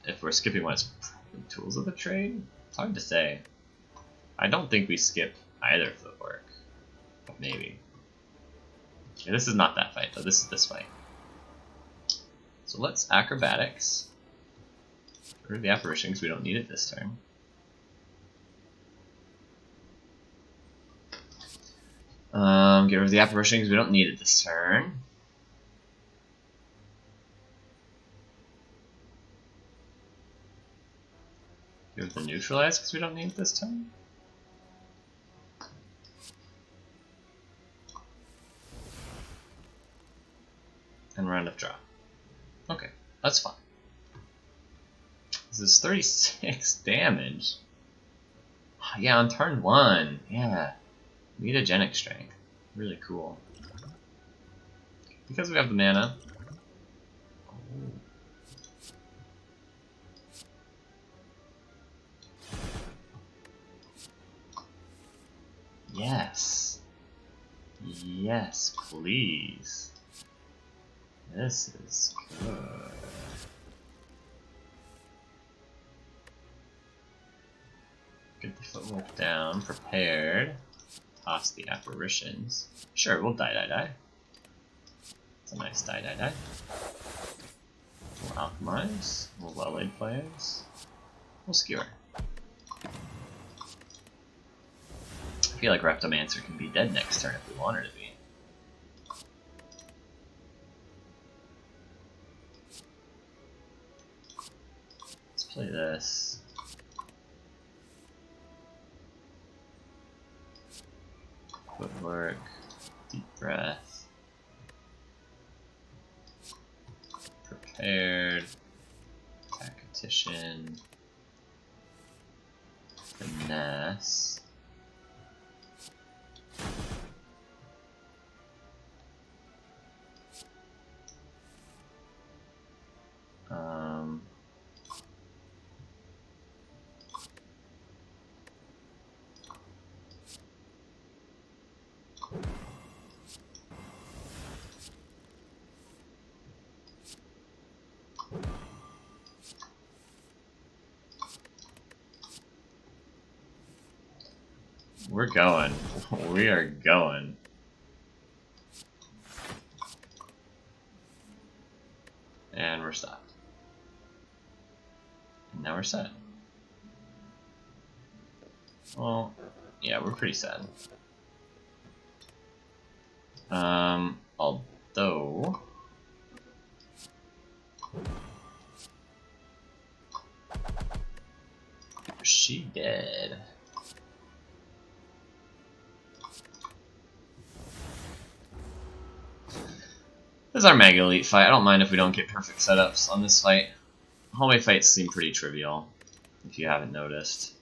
if we're skipping one, it's probably Tools of the Trade? It's hard to say. I don't think we skip either of the work. But maybe. Yeah, this is not that fight, though. This is this fight. So let's Acrobatics. Get rid of the Apparition, because we don't need it this turn. Get rid of the Apparition, because we don't need it this turn. Get rid of the Neutralize, because we don't need it this turn. And round of draw. Okay, that's fine. This is 36 damage. Yeah, on turn 1. Yeah. Mutagenic Strength. Really cool. Because we have the mana. Oh. Yes. Yes, please. This is good. Get the footwork down, prepared. Toss the apparitions. Sure, we'll die. It's a nice die. We'll alchemize. We'll well-laid players. We'll skewer. I feel like Reptomancer can be dead next turn if we want her to be. Let's play this. Footwork. Deep breath. Prepared. Tactician. Finesse. We're going. We are going. And we're stopped. And now we're set. Well, yeah, we're pretty sad. Although... she dead. This is our Mega Elite fight. I don't mind if we don't get perfect setups on this fight. Hallway fights seem pretty trivial, if you haven't noticed.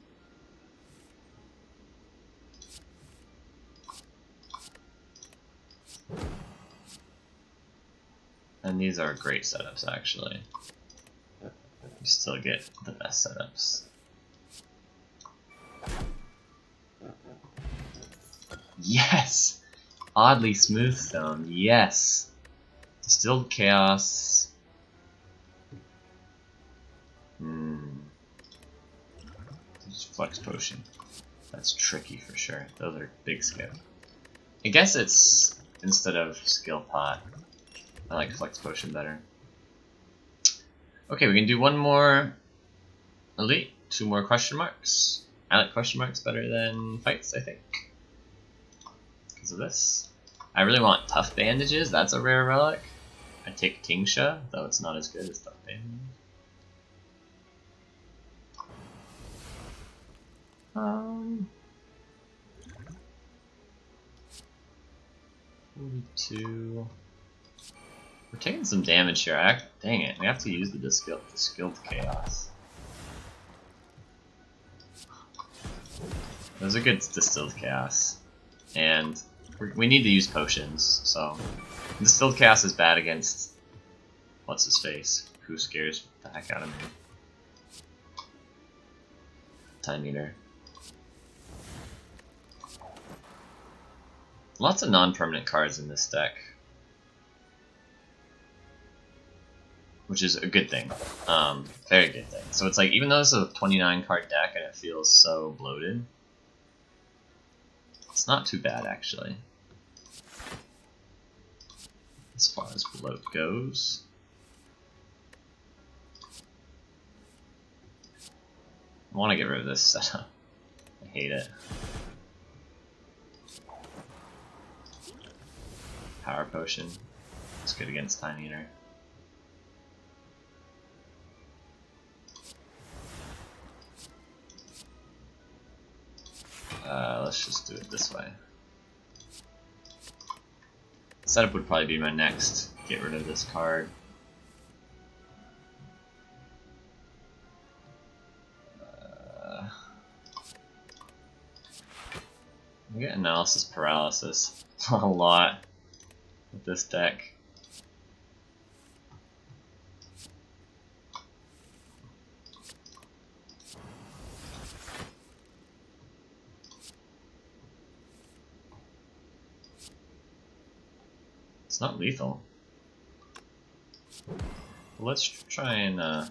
And these are great setups, actually. You still get the best setups. Yes! Oddly smooth stone, yes! Distilled Chaos. Just Flex Potion. That's tricky for sure. Those are big skip. I guess it's instead of Skill Pot. I like Flex Potion better. Okay, we can do one more Elite, 2 more question marks. I like question marks better than fights, I think. Because of this. I really want Tough Bandages, that's a rare relic. I take Tingsha, though it's not as good as Tough Bandage. 42. We're taking some damage here. Dang it, we have to use the Distilled Chaos. Those are good Distilled Chaos. And we need to use potions, so... Distilled Chaos is bad against... what's his face? Who scares the heck out of me? Time Eater. Lots of non-permanent cards in this deck. Which is a good thing. Very good thing. So it's like, even though this is a 29 card deck and it feels so bloated, it's not too bad actually. As far as bloat goes. I want to get rid of this setup. I hate it. Power Potion. It's good against Time Eater. Let's just do it this way. Setup would probably be my next. Get rid of this card. I get Analysis Paralysis a lot with this deck. It's not lethal. Let's try and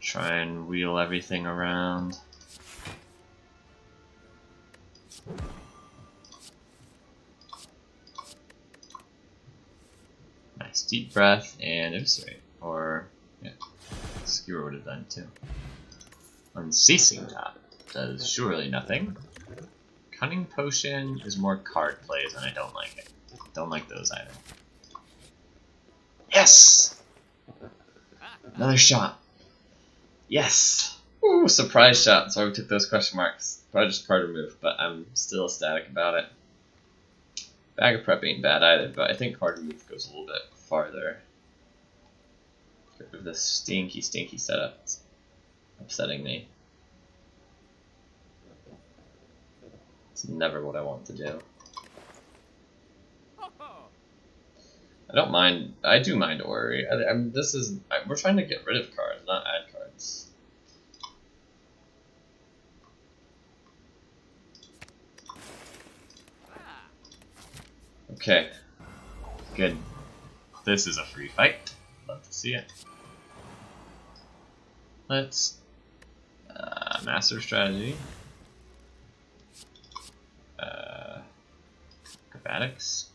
try and wheel everything around. Nice deep breath and eviscerate. Or, yeah, skewer would have done too. Unceasing tap does surely nothing. Cunning potion is more card plays and I don't like it. Don't like those either. Yes! Another shot. Yes! Ooh, surprise shot. So I took those question marks. Probably just card remove, but I'm still ecstatic about it. Bag of prep ain't bad either, but I think card remove goes a little bit farther. Get rid of this stinky setup. It's upsetting me. It's never what I want to do. I don't mind. I do mind Ori. We're trying to get rid of cards, not add cards. Okay. Good. This is a free fight. Love to see it. Let's master strategy. Acrobatics.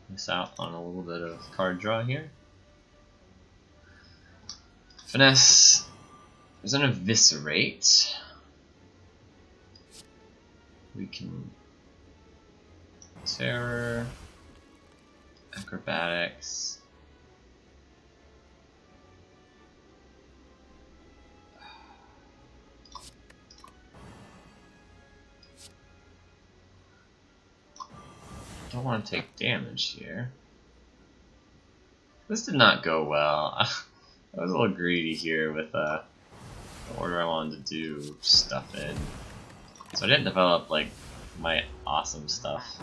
Miss out on a little bit of card draw here. Finesse. There's an eviscerate. We can terror, acrobatics. Don't want to take damage here. This did not go well. I was a little greedy here with the order I wanted to do stuff in. So I didn't develop like my awesome stuff.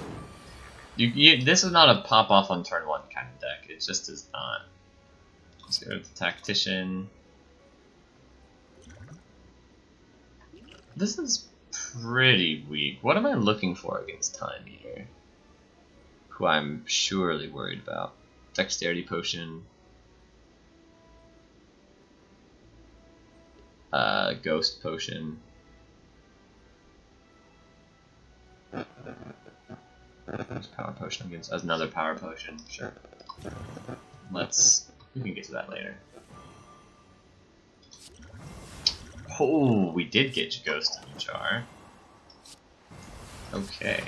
This is not a pop off on turn 1 kind of deck. It just is not. Let's go to the Tactician. This is pretty weak. What am I looking for against Time Eater? Who I'm surely worried about. Dexterity Potion. Ghost Potion. Power Potion against another Power Potion, sure. We can get to that later. Oh, we did get Ghost in the jar. Okay.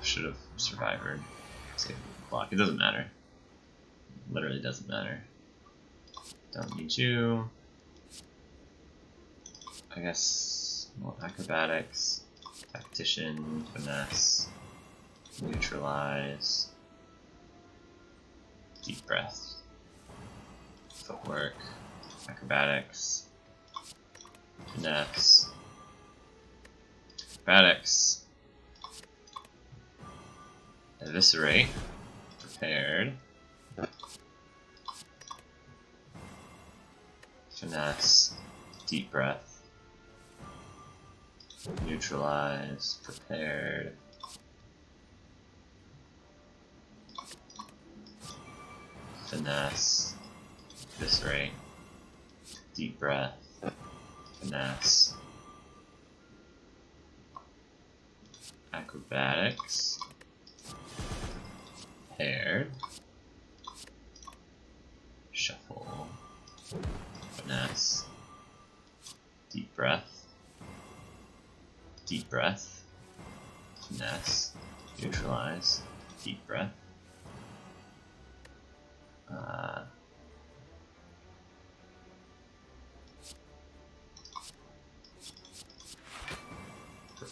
Should have survived. Save the block. It doesn't matter. Literally doesn't matter. Don't need you. I guess more acrobatics, tactician, finesse, neutralize, deep breath, footwork, acrobatics, finesse, acrobatics, eviscerate, prepared, finesse, deep breath, neutralize, prepared, finesse, eviscerate, deep breath, finesse, acrobatics, prepared, shuffle, finesse, deep breath, finesse, neutralize, deep breath,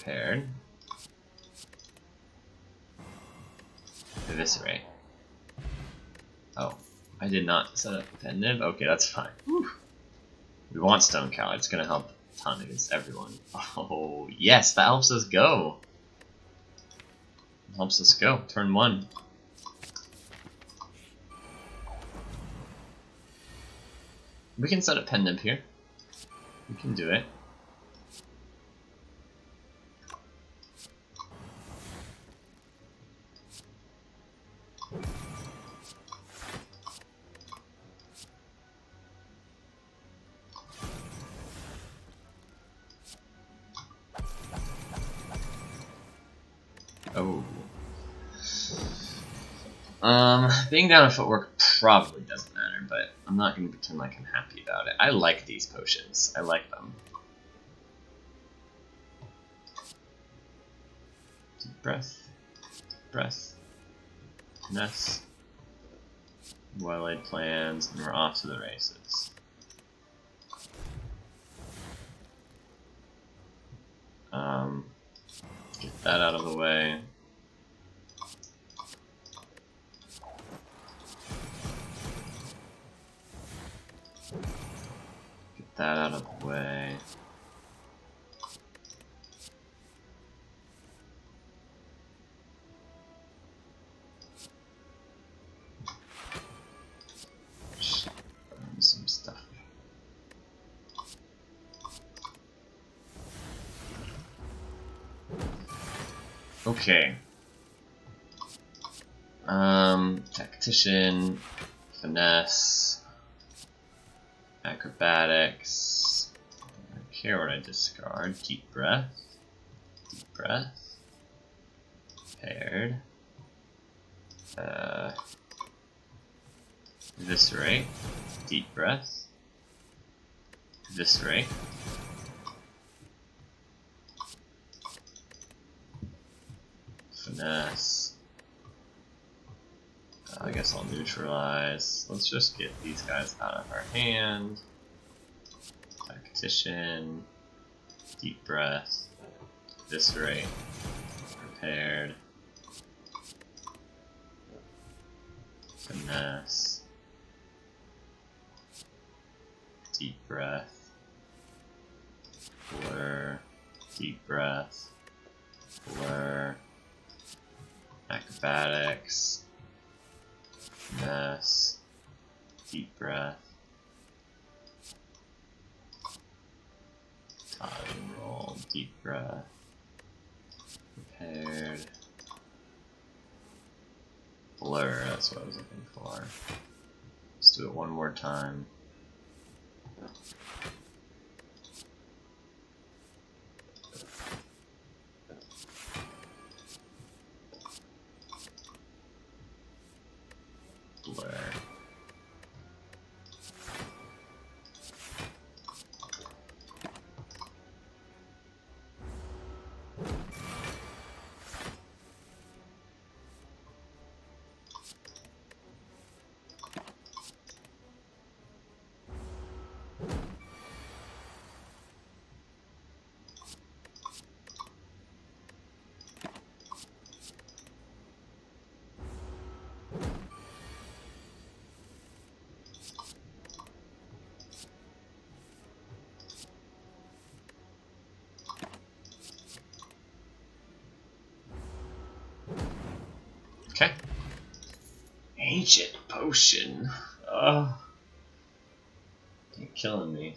Prepared. Eviscerate. Oh, I did not set up a nib. Okay, that's fine. Whew. We want Stone Cow. It's gonna help a ton against everyone. Oh yes, that helps us go. Helps us go. Turn 1. We can set up Pen Nib here. We can do it. Oh. Being down in footwork probably doesn't matter, but I'm not going to pretend like I'm happy about it. I like these potions. I like them. Deep breath. Breath. Finesse. Well-laid plans, and we're off to the races. Get that out of the way. Get that out of the way. Just burn some stuff. Okay. Tactician, finesse, acrobatics. I don't care what I discard. Deep breath. Deep breath. Paired. Eviscerate. Deep breath. Eviscerate. Finesse. I guess I'll neutralize. Let's just get these guys out of our hand. Tactician. Deep breath. Eviscerate. Prepared. Finesse. Deep breath. Blur. Deep breath. Blur. Acrobatics. Finesse. Deep breath. Dodge and roll. Deep breath. Prepared. Blur, that's what I was looking for. Let's do it one more time. Blur. Okay. Ancient potion. You're killing me.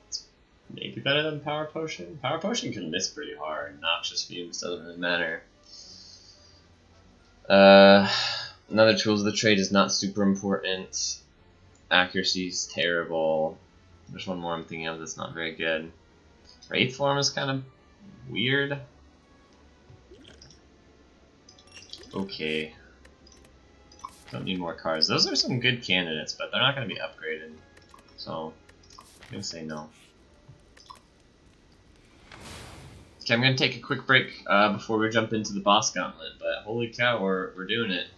It's maybe better than power potion. Power potion can miss pretty hard. Noxious fumes doesn't really matter. Another tools of the trade is not super important. Accuracy is terrible. There's one more I'm thinking of that's not very good. Wraith form is kind of weird. Okay. Don't need more cards. Those are some good candidates, but they're not going to be upgraded. So, I'm going to say no. Okay, I'm going to take a quick break before we jump into the boss gauntlet, but holy cow, we're doing it.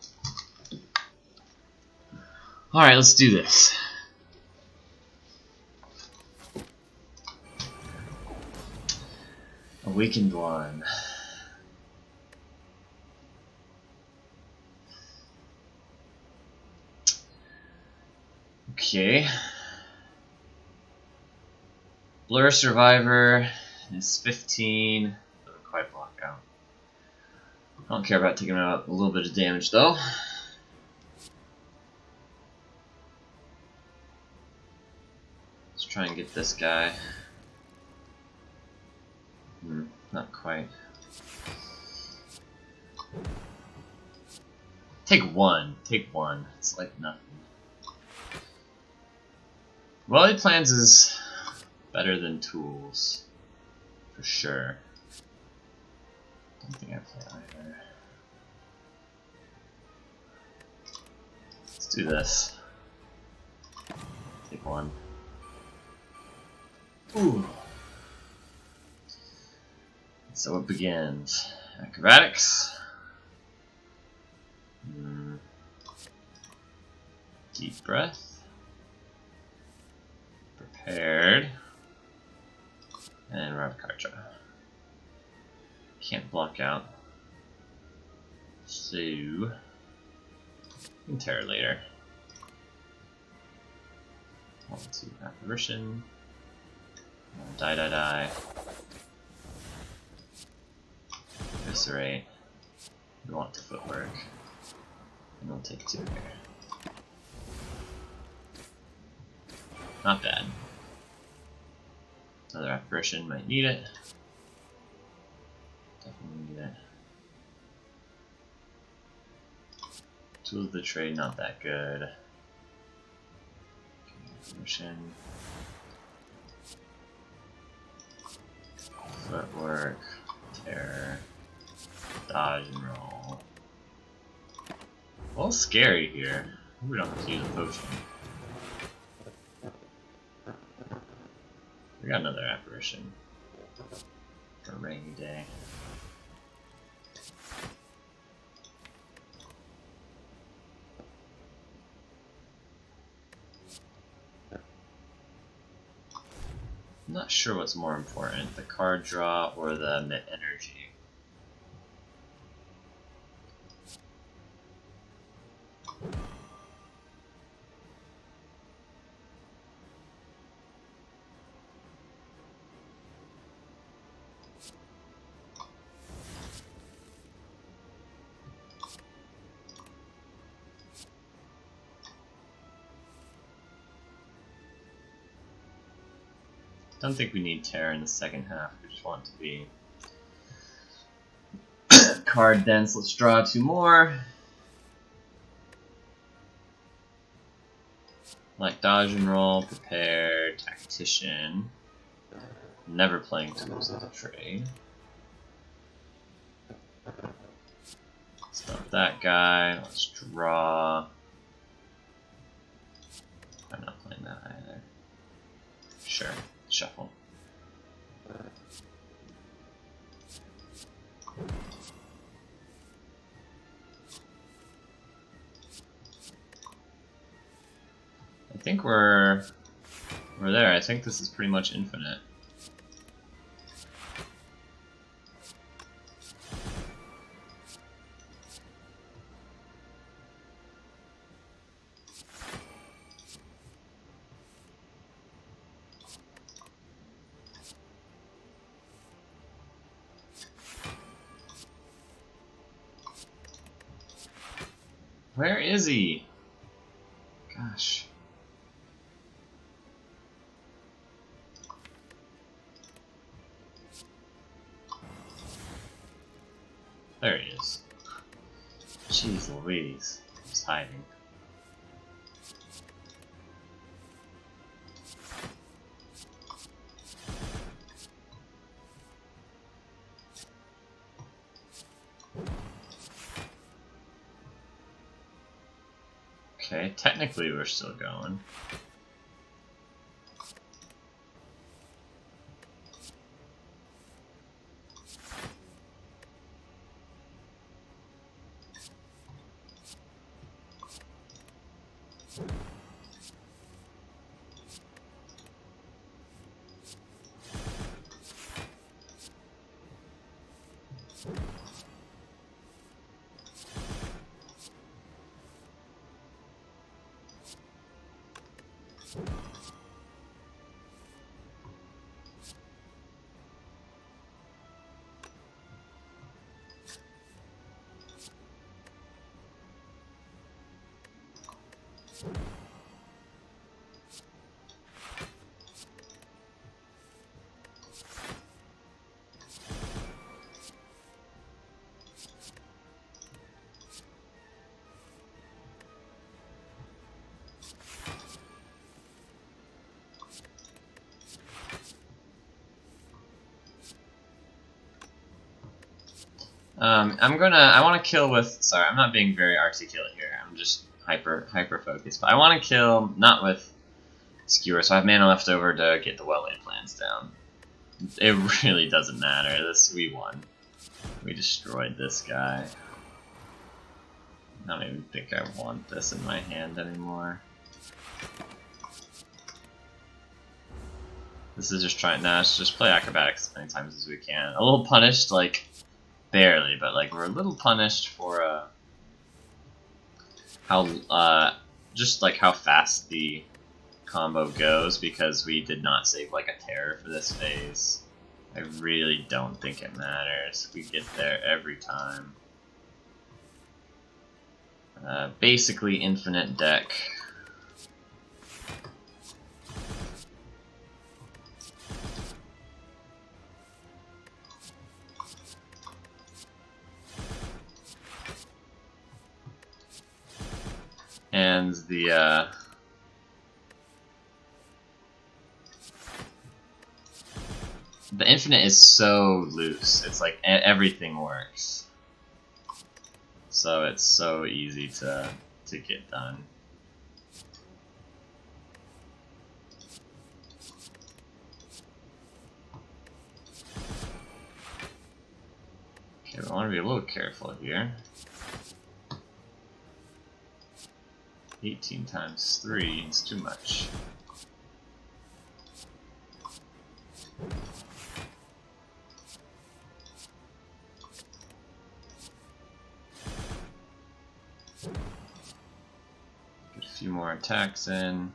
Alright, let's do this. A weakened one. Okay. Blur Survivor is 15. Doesn't quite block out. I don't care about taking out a little bit of damage though. Let's try and get this guy. Not quite. Take one. Take one. It's like nothing. Well-laid plans is better than tools. For sure. Don't think I play either. Let's do this. Take one. Ooh. So it begins. Acrobatics. Deep breath. Prepared. And Rev card draw. Can't block out. So you can tear later. 1, 2, apparition. Die. Eviscerate. We want the footwork. And we'll take 2 here. Not bad. Another apparition, might need it. Definitely need it. Tools of the trade, not that good. Apparition. Footwork. Terror. Dodge and roll. A little scary here. We don't have to use a potion. We got another apparition for a rainy day. I'm not sure what's more important, the card draw or the emit energy. Don't think we need Terror in the second half, we just want to be card dense. Let's draw 2 more. Like dodge and roll, prepare, tactician. Never playing tools of the trade. Stop that guy, let's draw. I'm not playing that either. Sure. Shuffle. I think we're there. I think this is pretty much infinite. Where is he? Gosh. There he is. Jeez Louise. He's hiding. Okay, technically we're still going. I want to kill with, sorry, I'm not being very articulate here, I'm just hyper focused, but I want to kill, not with Skewer, so I have mana left over to get the well-laid plans down. It really doesn't matter, we won. We destroyed this guy. I don't even think I want this in my hand anymore. This is just trying, let's just play acrobatics as many times as we can. A little punished, like, barely, but like we're a little punished for just like how fast the combo goes because we did not save like a terror for this phase. I really don't think it matters. We get there every time. Basically infinite deck. And the infinite is so loose. It's like everything works. So it's so easy to get done. Okay, we want to be a little careful here. 18 times 3 is too much. Get a few more attacks in.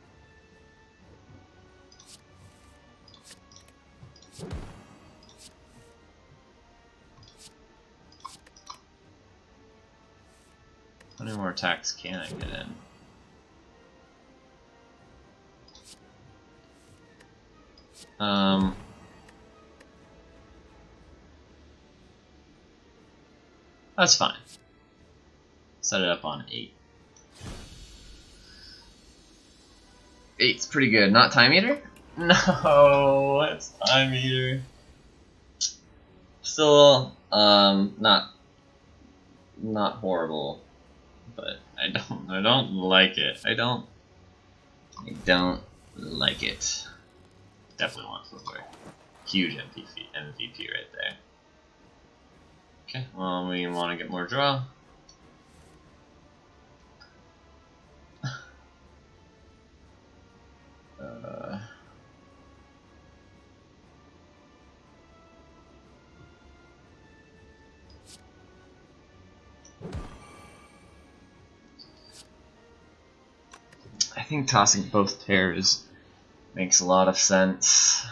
How many more attacks can I get in? That's fine. Set it up on 8. 8's pretty good. Not Time Eater? No, it's Time Eater. Still, not horrible, but I don't like it. I don't like it. Definitely want footwear. Huge MVP right there. Okay, well, we want to get more draw. I think tossing both pairs makes a lot of sense.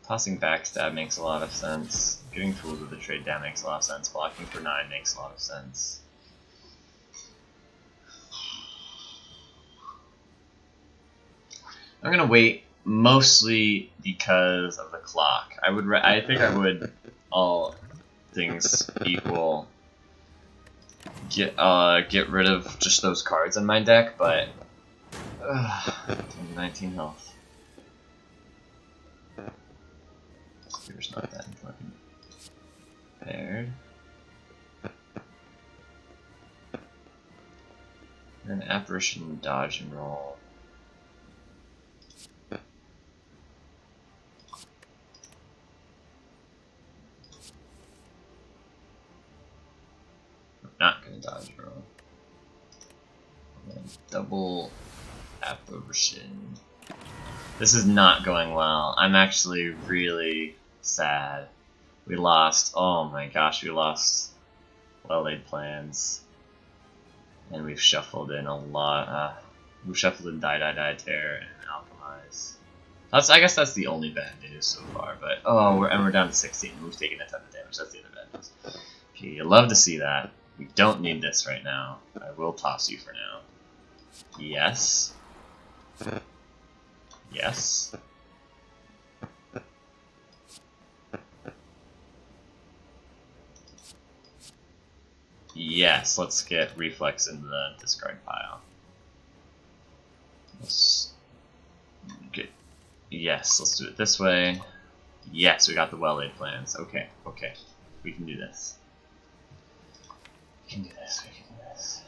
Tossing backstab makes a lot of sense. Giving Fools with the trade down makes a lot of sense. Blocking for 9 makes a lot of sense. I'm gonna wait mostly because of the clock. I think I would, all things equal, get rid of just those cards in my deck, but 19 health. There's not that important. Paired. An apparition, dodge, and roll. I'm not gonna dodge and roll. Double apparition. This is not going well. I'm actually really sad. We lost. Oh my gosh, we lost well-laid plans. And we've shuffled in a lot. We've shuffled in Die, Tear, and Alchemize. I guess that's the only bad news so far. But we're down to 16. We've taken a ton of damage. That's the other bad news. Okay, you love to see that. We don't need this right now. I will toss you for now. Yes. Yes. Yes, let's get Reflex into the discard pile. Let's get, yes, let's do it this way. Yes, we got the well-laid plans. Okay, okay. We can do this. We can do this, we can do this.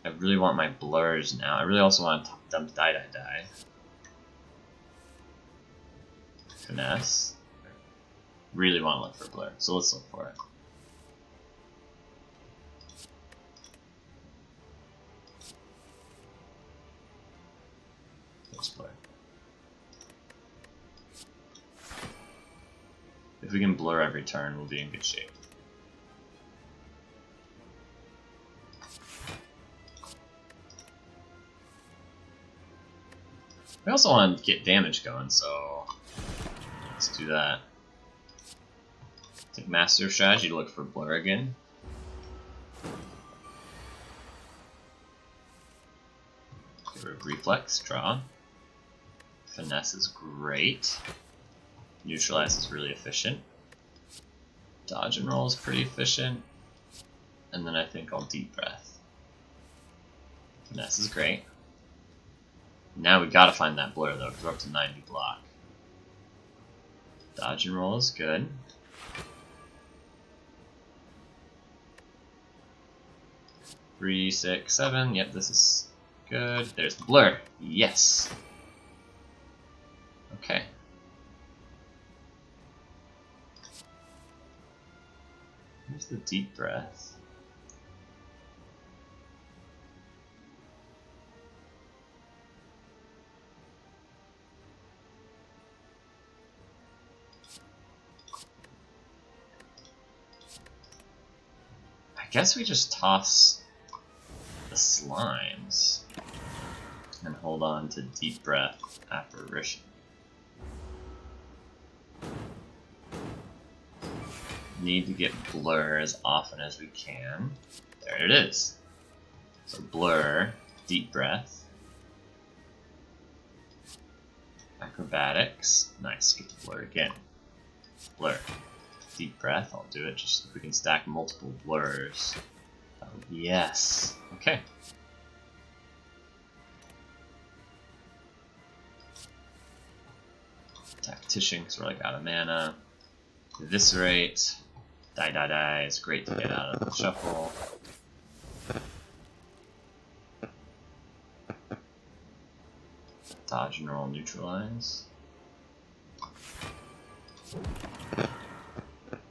I really want my blurs now. I really also want to dump Die. Finesse. Really want to look for blur, so let's look for it. There's blur. If we can blur every turn, we'll be in good shape. We also want to get damage going, so let's do that. Take Master of Strategy to look for blur again. Get rid of Reflex, draw. Finesse is great. Neutralize is really efficient. Dodge and roll is pretty efficient. And then I think I'll Deep Breath. Finesse is great. Now we gotta find that blur though, because we're up to 90 block. Dodge and roll is good. Three, 6, 7. Yep, this is good. There's the blur. Yes. Okay. Here's the Deep Breath. I guess we just toss the slimes and hold on to Deep Breath Apparition. Need to get blur as often as we can. There it is. So blur, Deep Breath, acrobatics. Nice, get the blur again. Blur, Deep Breath. I'll do it just if we can stack multiple blurs. Oh, yes. Okay. Tactician, because we're like out of mana. Eviscerate. Die. It's great to get out of the shuffle. Dodge and roll, neutralize.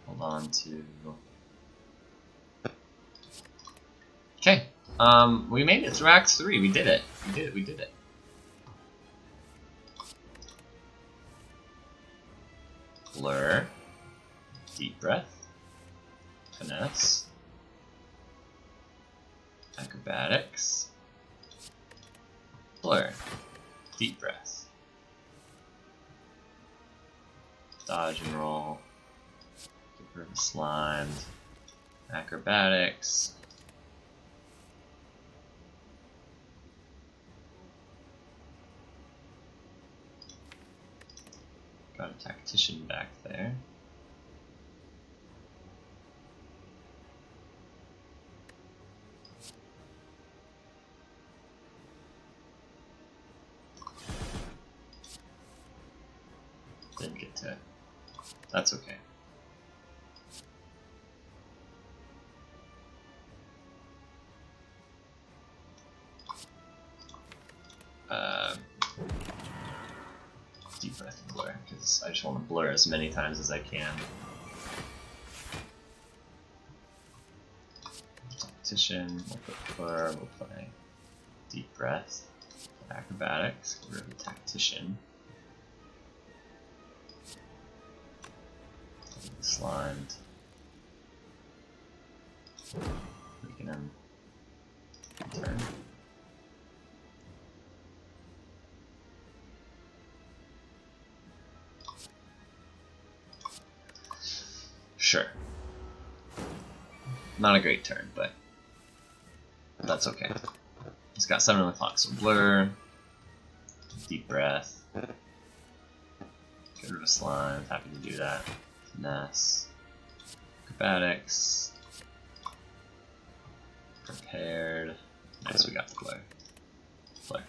Hold on to. Okay. We made it through Act 3. We did it. We did it. Blur. Deep Breath. Finesse. Acrobatics. Blur. Deep Breath. Dodge and roll. Get rid of the slime. Acrobatics. Got a tactician back there. Didn't get to it. That's okay. Deep Breath and Blur, because I just want to blur as many times as I can. Tactician, we'll put Blur, we'll play Deep Breath, Acrobatics, get rid of the Tactician. Slimed. Making him turn. Sure. Not a great turn, but that's okay. He's got 7 on the clock, so blur, deep breath, get rid of slime, happy to do that. Finesse, acrobatics, prepared. Nice, we got the blur. Blur.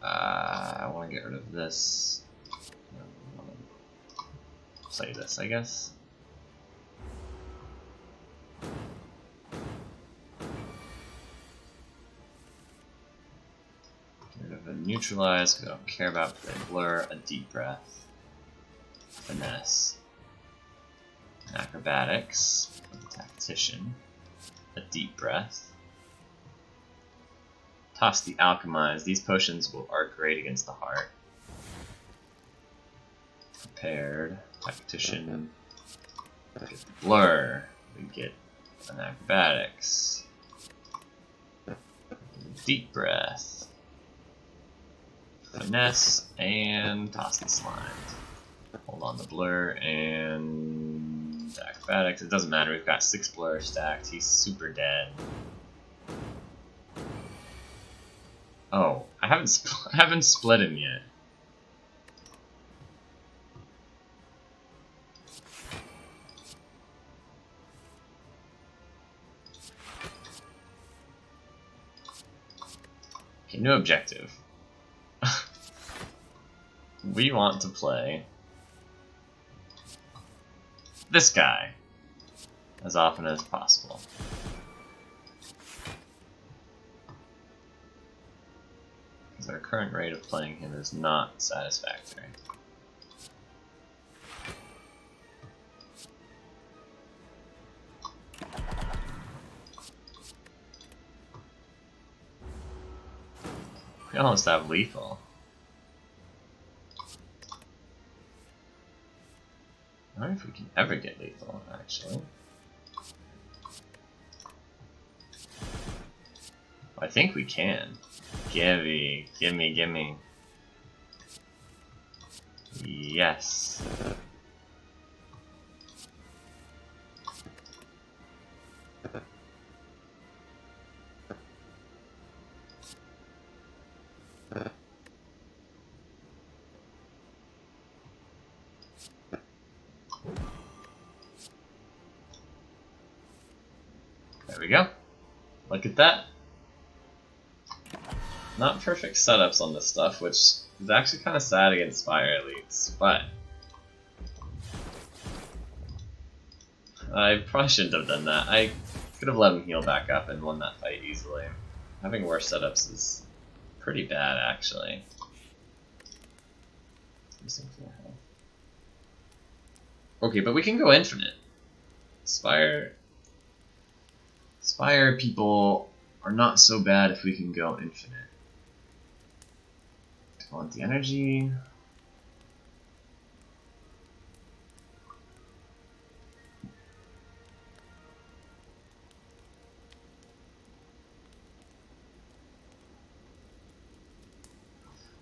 I want to get rid of this. Play this, I guess. Get rid of a neutralize, because I don't care about play blur, a deep breath, finesse, acrobatics, for the tactician, a deep breath. Toss the alchemize. These potions are great against the heart. Prepared, tactician, we get the blur, we get an acrobatics, deep breath, finesse, and toss the slime. Hold on the blur and acrobatics. It doesn't matter, we've got 6 blur stacked, he's super dead. Oh, I haven't split him yet. Okay, new objective. We want to play this guy as often as possible. Because our current rate of playing him is not satisfactory. We almost have lethal. I wonder if we can ever get lethal, actually. I think we can. Gimme. Yes. There we go. Look at that. Not perfect setups on this stuff, which is actually kind of sad against Spire Elites, but I probably shouldn't have done that. I could have let him heal back up and won that fight easily. Having worse setups is pretty bad, actually. Okay, but we can go infinite. Spire people are not so bad if we can go infinite. I want the energy.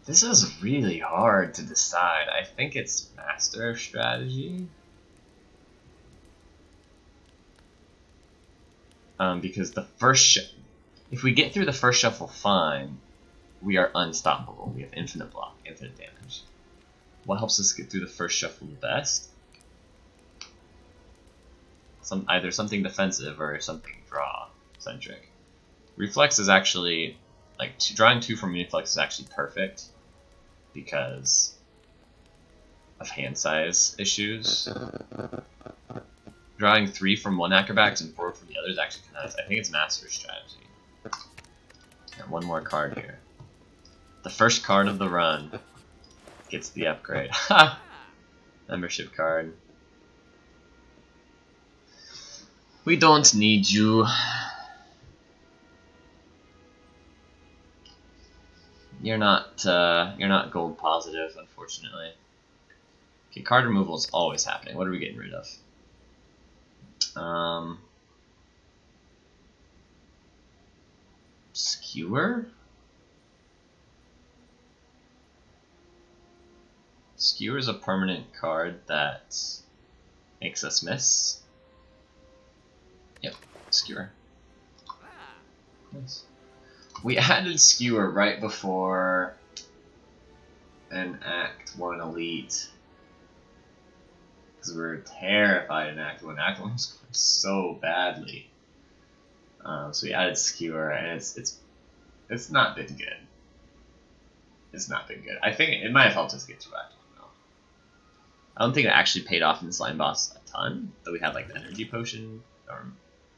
This is really hard to decide. I think it's master strategy. Because the first if we get through the first shuffle fine, we are unstoppable. We have infinite block, infinite damage. What helps us get through the first shuffle the best? Either something defensive or something draw centric. Reflex is actually drawing 2 from reflex is actually perfect because of hand size issues. Drawing 3 from one acrobatics and 4 from the other is actually kind of nice. I think it's master strategy. And one more card here. The first card of the run gets the upgrade. Ha! Membership card. We don't need you. You're not gold positive, unfortunately. Okay, card removal is always happening. What are we getting rid of? Skewer? Skewer is a permanent card that makes us miss. Yep, Skewer. Nice. We added Skewer right before an Act 1 Elite. Because we were terrified in Act 1. Act 1 was going so badly. So we added Skewer, and it's not been good. It's not been good. I think it might have helped us get through Act 1 though. I don't think it actually paid off in the slime boss a ton, but we had like the energy potion,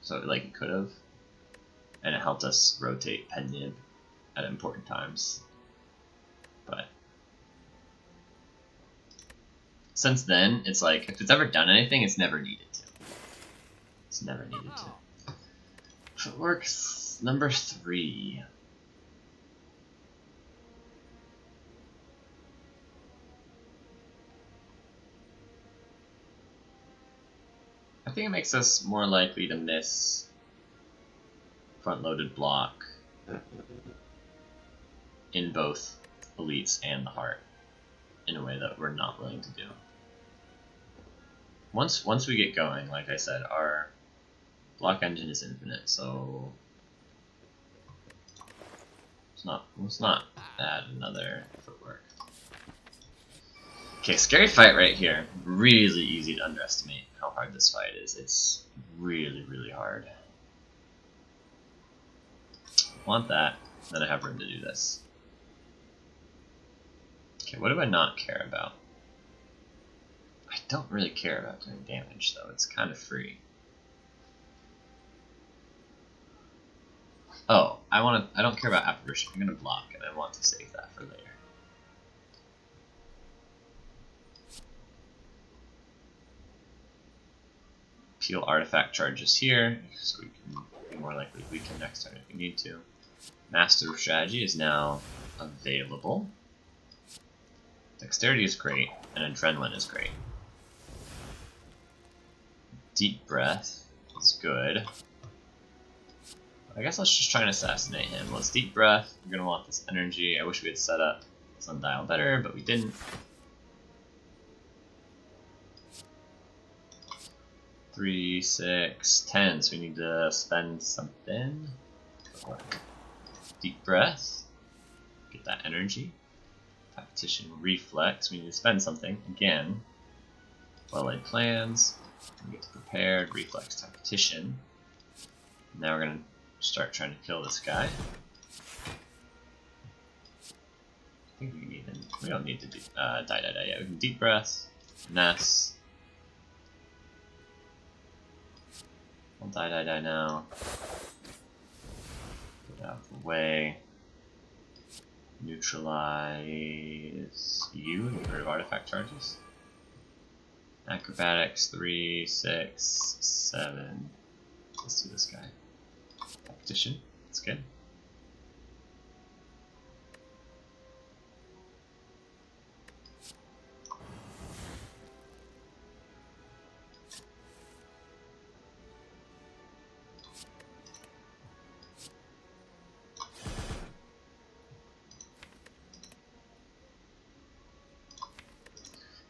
so like it could have, and it helped us rotate Pen Nib at important times. But since then, it's like if it's ever done anything, it's never needed to. It's never needed to. Footwork number 3. I think it makes us more likely to miss front-loaded block in both elites and the heart in a way that we're not willing to do. Once we get going, like I said, our block engine is infinite, so let's not add another footwork. Okay, scary fight right here. Really easy to underestimate how hard this fight is. It's really, really hard. Want that, then I have room to do this. Okay, what do I not care about? I don't really care about doing damage though, it's kind of free. Oh, I don't care about apparition. I'm gonna block and I want to save that for later. Peel artifact charges here, so we can be more likely to weaken next turn if we need to. Master of Strategy is now available. Dexterity is great, and Adrenaline is great. Deep Breath is good. I guess let's just try and assassinate him. Let's Deep Breath. We're going to want this energy. I wish we had set up Sundial better, but we didn't. 3, 6, 10. So we need to spend something. Deep Breath. Get that energy. Tactician Reflex. We need to spend something. Again. Well-laid plans. We get to prepared. Reflex Tactician. Now we're going to start trying to kill this guy. I think we need him. We don't need to do die. Yeah, we can Deep Breath. Ness. I'll die now. Get out of the way. Neutralize you and get rid of artifact charges. Acrobatics 3, 6, 7. Let's do this guy. Tactician, that's good.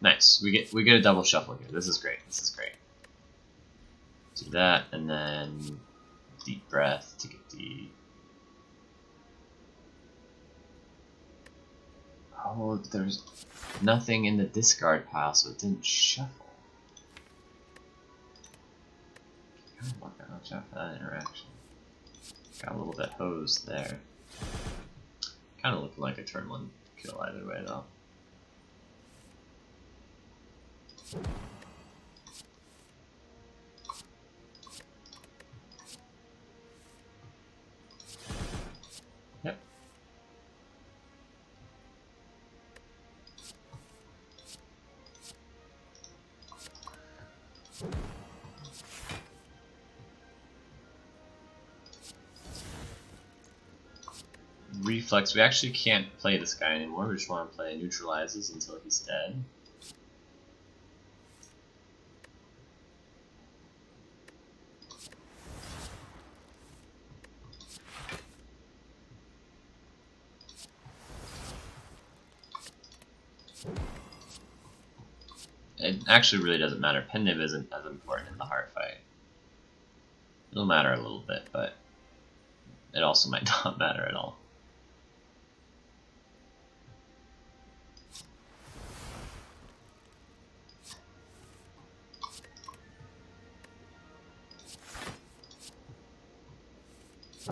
Nice. We get a double shuffle here. This is great. This is great. Do that and then Deep Breath to get the. Oh, there's nothing in the discard pile, so it didn't shuffle. Kind of watch out for that interaction. Got a little bit hosed there. Kind of looking like a turn 1 kill either way, though. Yep. Reflex. We actually can't play this guy anymore. We just want to play neutralizes until he's dead. it actually really doesn't matter. Pen nib isn't as important in the heart fight. It'll matter a little bit, but it also might not matter at all.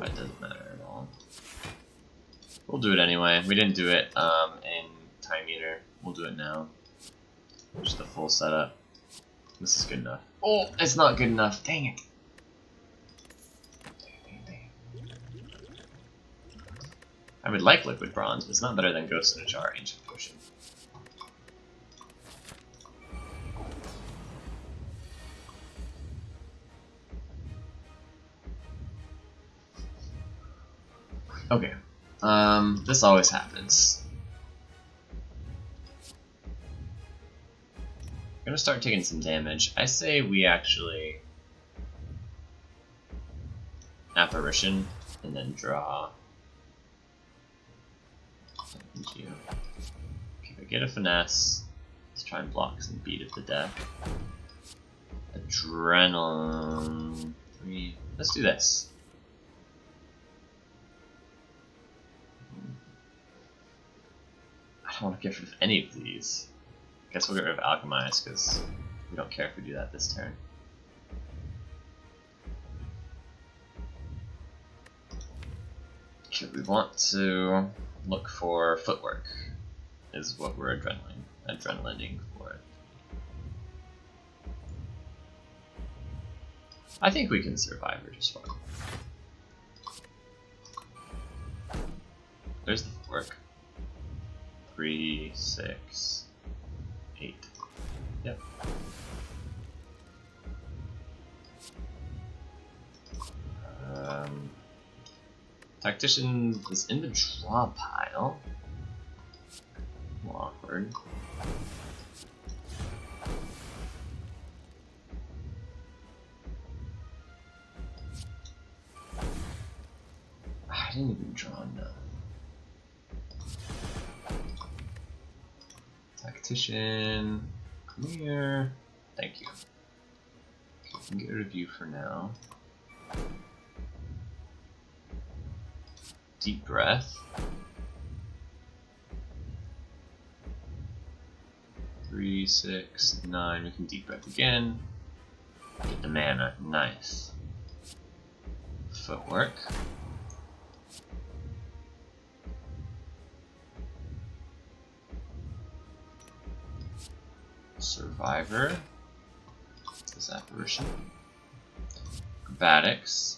It doesn't matter at all. We'll do it anyway. We didn't do it in Time Eater. We'll do it now. Just the full setup. This is good enough. Oh, it's not good enough. Dang it. I would like Liquid Bronze, but it's not better than Ghost in a Jar Ancient Potion. Okay. This always happens. I'm gonna start taking some damage. I say we actually Apparition and then draw. Thank you. Okay, I get a finesse. Let's try and block some beat it to death. Adrenaline 3. Let's do this. I don't want to get rid of any of these. Guess we'll get rid of Alchemize because we don't care if we do that this turn. Okay, we want to look for Footwork, is what we're adrenalining for it. I think we can survive her just fine. There's the Footwork. 3, 6, 8. Yep. Tactician is in the draw pile. Awkward. I didn't even draw enough. Tactician, come here. Thank you. Okay, we can get rid of you for now. Deep breath. 3, 6, 9. We can deep breath again. Get the mana. Nice. Footwork. Survivor. This Apparition. Acrobatics.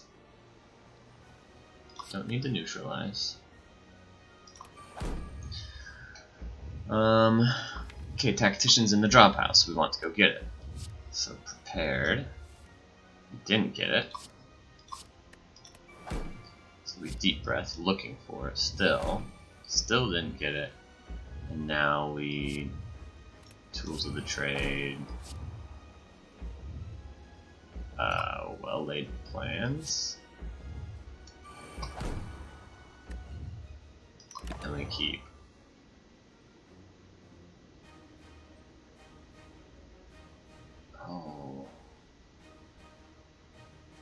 Don't need to neutralize. Okay, Tactician's in the drop house. We want to go get it. So prepared. We didn't get it. So we deep breath looking for it still. Still didn't get it. And now we Tools of the Trade. Well laid plans. And we keep. Oh.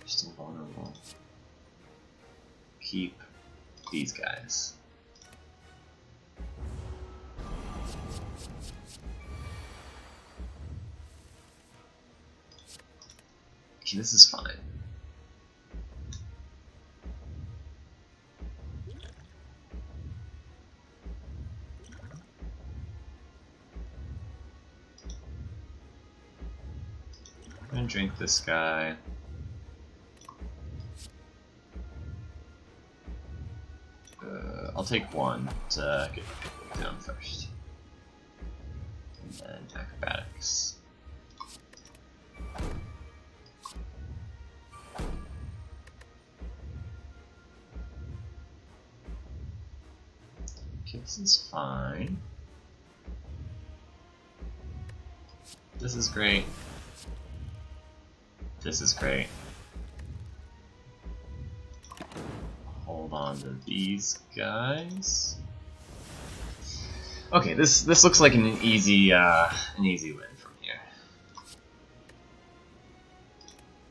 You're still vulnerable. Keep these guys. Okay, this is fine. I'm gonna drink this guy. I'll take one to get down first. And then acrobatics. Okay, this is fine. This is great. This is great. Hold on to these guys. Okay, this looks like an easy win from here.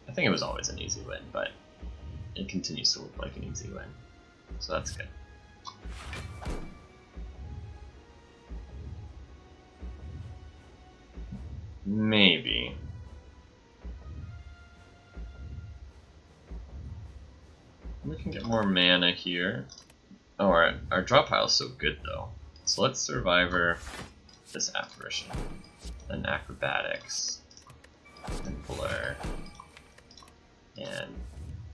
I think it was always an easy win, but it continues to look like an easy win. So that's good. Maybe. We can get more mana here. Oh, our draw pile is so good though. So let's Survivor this Apparition, then Acrobatics, then Blur, and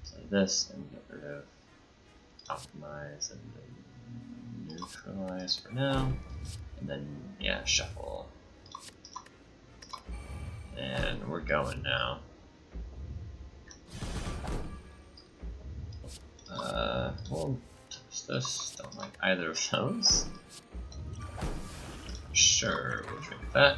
play this and get rid of Optimize and then Neutralize for now, and then yeah, Shuffle. And we're going now. We'll touch this. Don't like either of those. Sure, we'll drink that.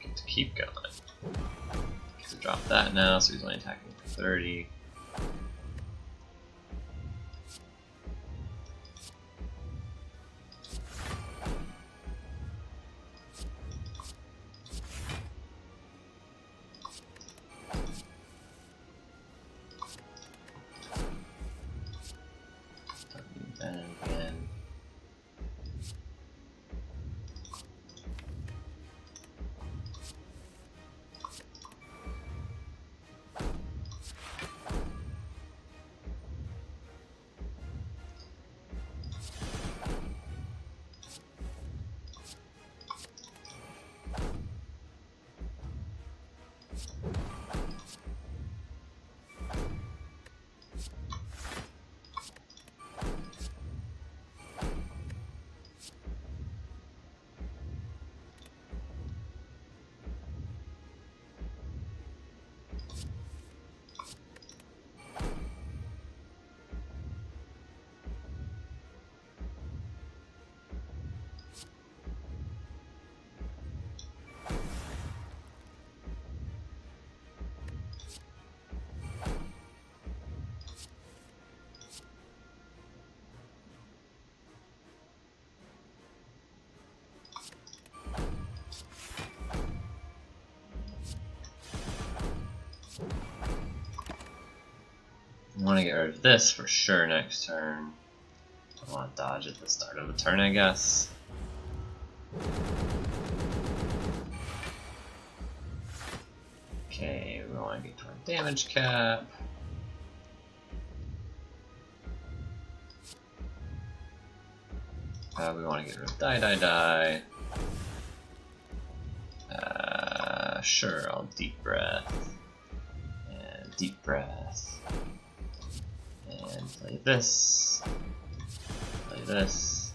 Get to keep going. Get to drop that now, so he's only attacking for 30. I want to get rid of this for sure next turn. I want to dodge at the start of the turn, I guess. Okay, we want to get to our damage cap. We want to get rid of die. Sure, I'll deep breath. And deep breath. And play this. Play this.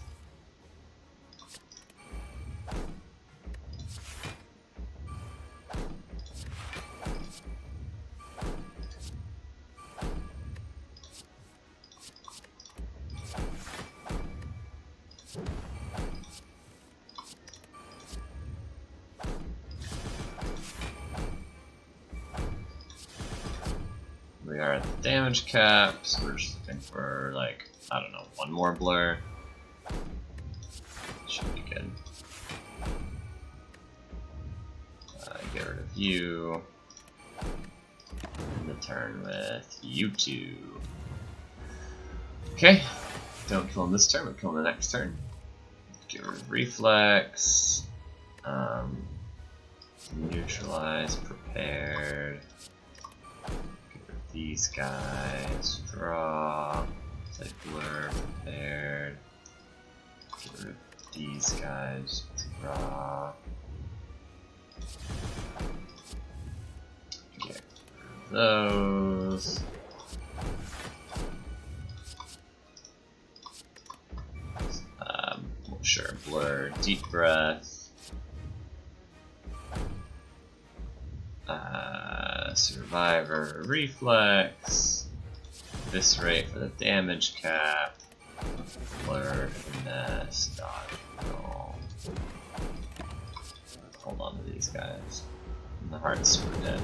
We are at the damage cap, so we're just looking for, like, I don't know, one more blur. Should be good. Get rid of you. End the turn with you two. Okay, don't kill him this turn, but kill him the next turn. Get rid of Reflex. Neutralize, Prepared. These guys, draw, play Blur, Prepared, get rid of these guys, draw, get rid of those, sure, Blur, Deep Breath, Survivor, Reflex, Eviscerate for the damage cap, Blur, Finesse, Dodge, Roll. Hold on to these guys. And the heart's super dead.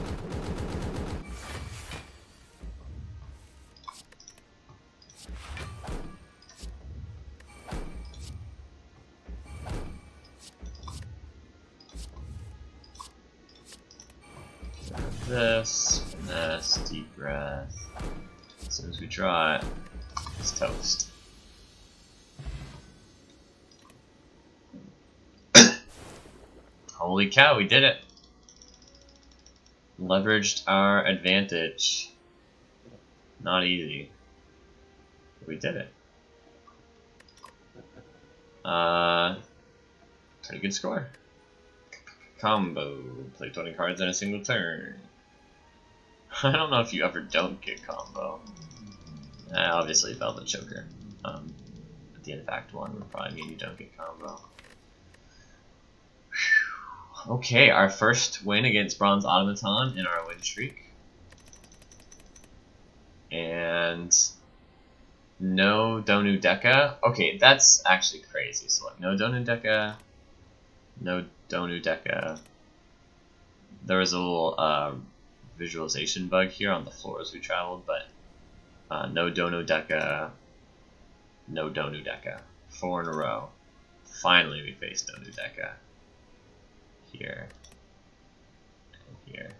this, finesse, deep breath. As soon as we draw it, it's toast. Holy cow, we did it! Leveraged our advantage. Not easy. But we did it. Pretty good score. Combo. Play 20 cards in a single turn. I don't know if you ever don't get combo. Obviously, Velvet Choker. At the end of Act 1 would probably mean you don't get combo. Whew. Okay, our first win against Bronze Automaton in our win streak. And no Donu Deka. Okay, that's actually crazy. So like, no Donu Deka, no Donu Deka. There was a little visualization bug here on the floor as we traveled, but no Donu Deka, no Donu Deka. 4 in a row. Finally, we faced Donu Deka. Here. And here.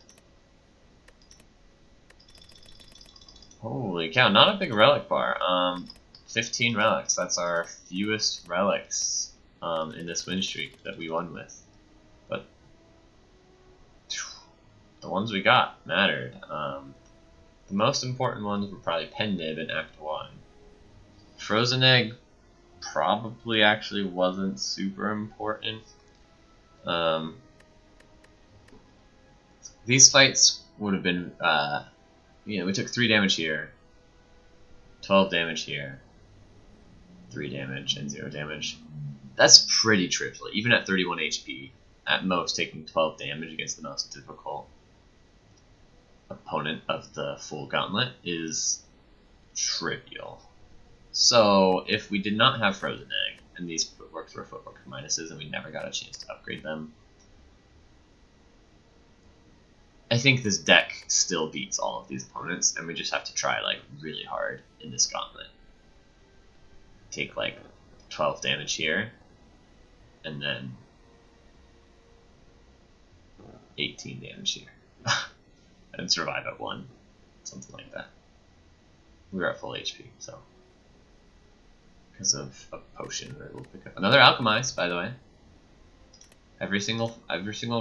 Holy cow, not a big relic bar. 15 relics. That's our fewest relics in this win streak that we won with. But the ones we got mattered. The most important ones were probably Pendib in Act 1. Frozen Egg probably actually wasn't super important. These fights would have been, you know, we took 3 damage here, 12 damage here, 3 damage, and 0 damage. That's pretty trivial, even at 31 HP. At most, taking 12 damage against the most difficult opponent of the full gauntlet is trivial. So, if we did not have Frozen Egg, and these footworks were footwork minuses, and we never got a chance to upgrade them, I think this deck still beats all of these opponents, and we just have to try like really hard in this gauntlet. Take like 12 damage here, and then 18 damage here, and survive at 1, something like that. We were at full HP, so because of a potion, we'll pick up another Alchemize, by the way. Every single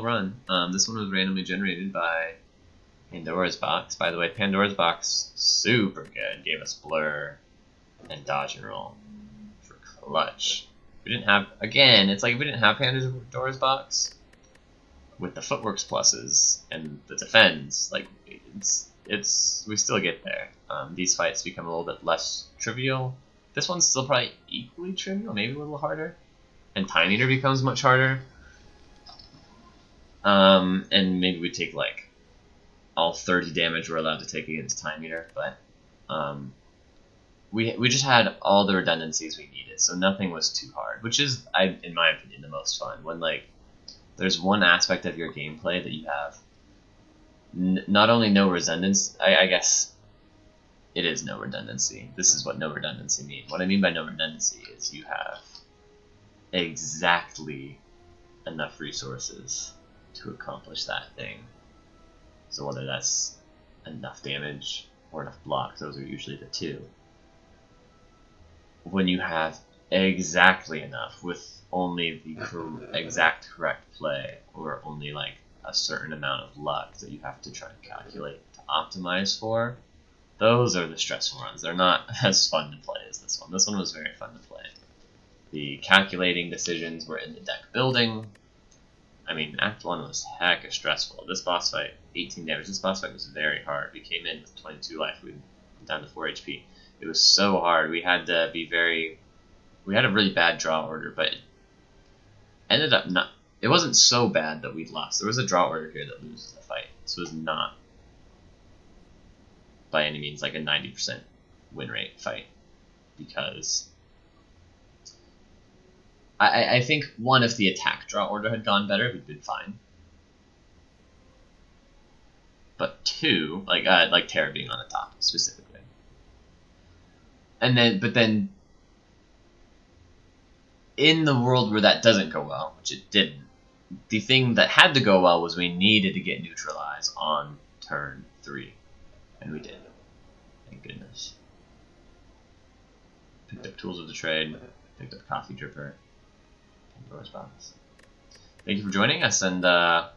run. This one was randomly generated by Pandora's Box. By the way, Pandora's Box, super good. Gave us Blur and Dodge and Roll for clutch. We didn't have, again, it's like if we didn't have Pandora's Box with the Footworks pluses and the defense, like we still get there. These fights become a little bit less trivial. This one's still probably equally trivial, maybe a little harder. And Time Eater becomes much harder. And maybe we take like all 30 damage we're allowed to take against Time Eater, but we just had all the redundancies we needed, so nothing was too hard, which is, in my opinion, the most fun. When like there's one aspect of your gameplay that you have not only no redundancy, I guess it is no redundancy. This is what no redundancy means. What I mean by no redundancy is you have exactly enough resources to accomplish that thing. So whether that's enough damage or enough block, those are usually the two. When you have exactly enough with only the exact correct play, or only like a certain amount of luck that you have to try and calculate to optimize for, those are the stressful runs. They're not as fun to play as this one. This one was very fun to play. The calculating decisions were in the deck building. I mean, Act 1 was hecka stressful. This boss fight, 18 damage. This boss fight was very hard. We came in with 22 life. We went down to 4 HP. It was so hard. We had to be very... We had a really bad draw order, but it ended up not... It wasn't so bad that we lost. There was a draw order here that loses the fight. This was not, by any means, like a 90% win rate fight. Because... I think, one, if the attack draw order had gone better, we'd been fine. But 2, like Terra being on the top, specifically. And then, but then, in the world where that doesn't go well, which it didn't, the thing that had to go well was we needed to get neutralized on turn 3. And we did. Thank goodness. Picked up Tools of the Trade, picked up Coffee Dripper, and Doors Box. Thank you for joining us, and I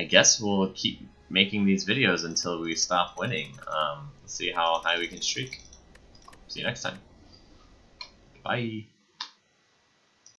guess we'll keep making these videos until we stop winning. Let's see how high we can streak. See you next time. Bye.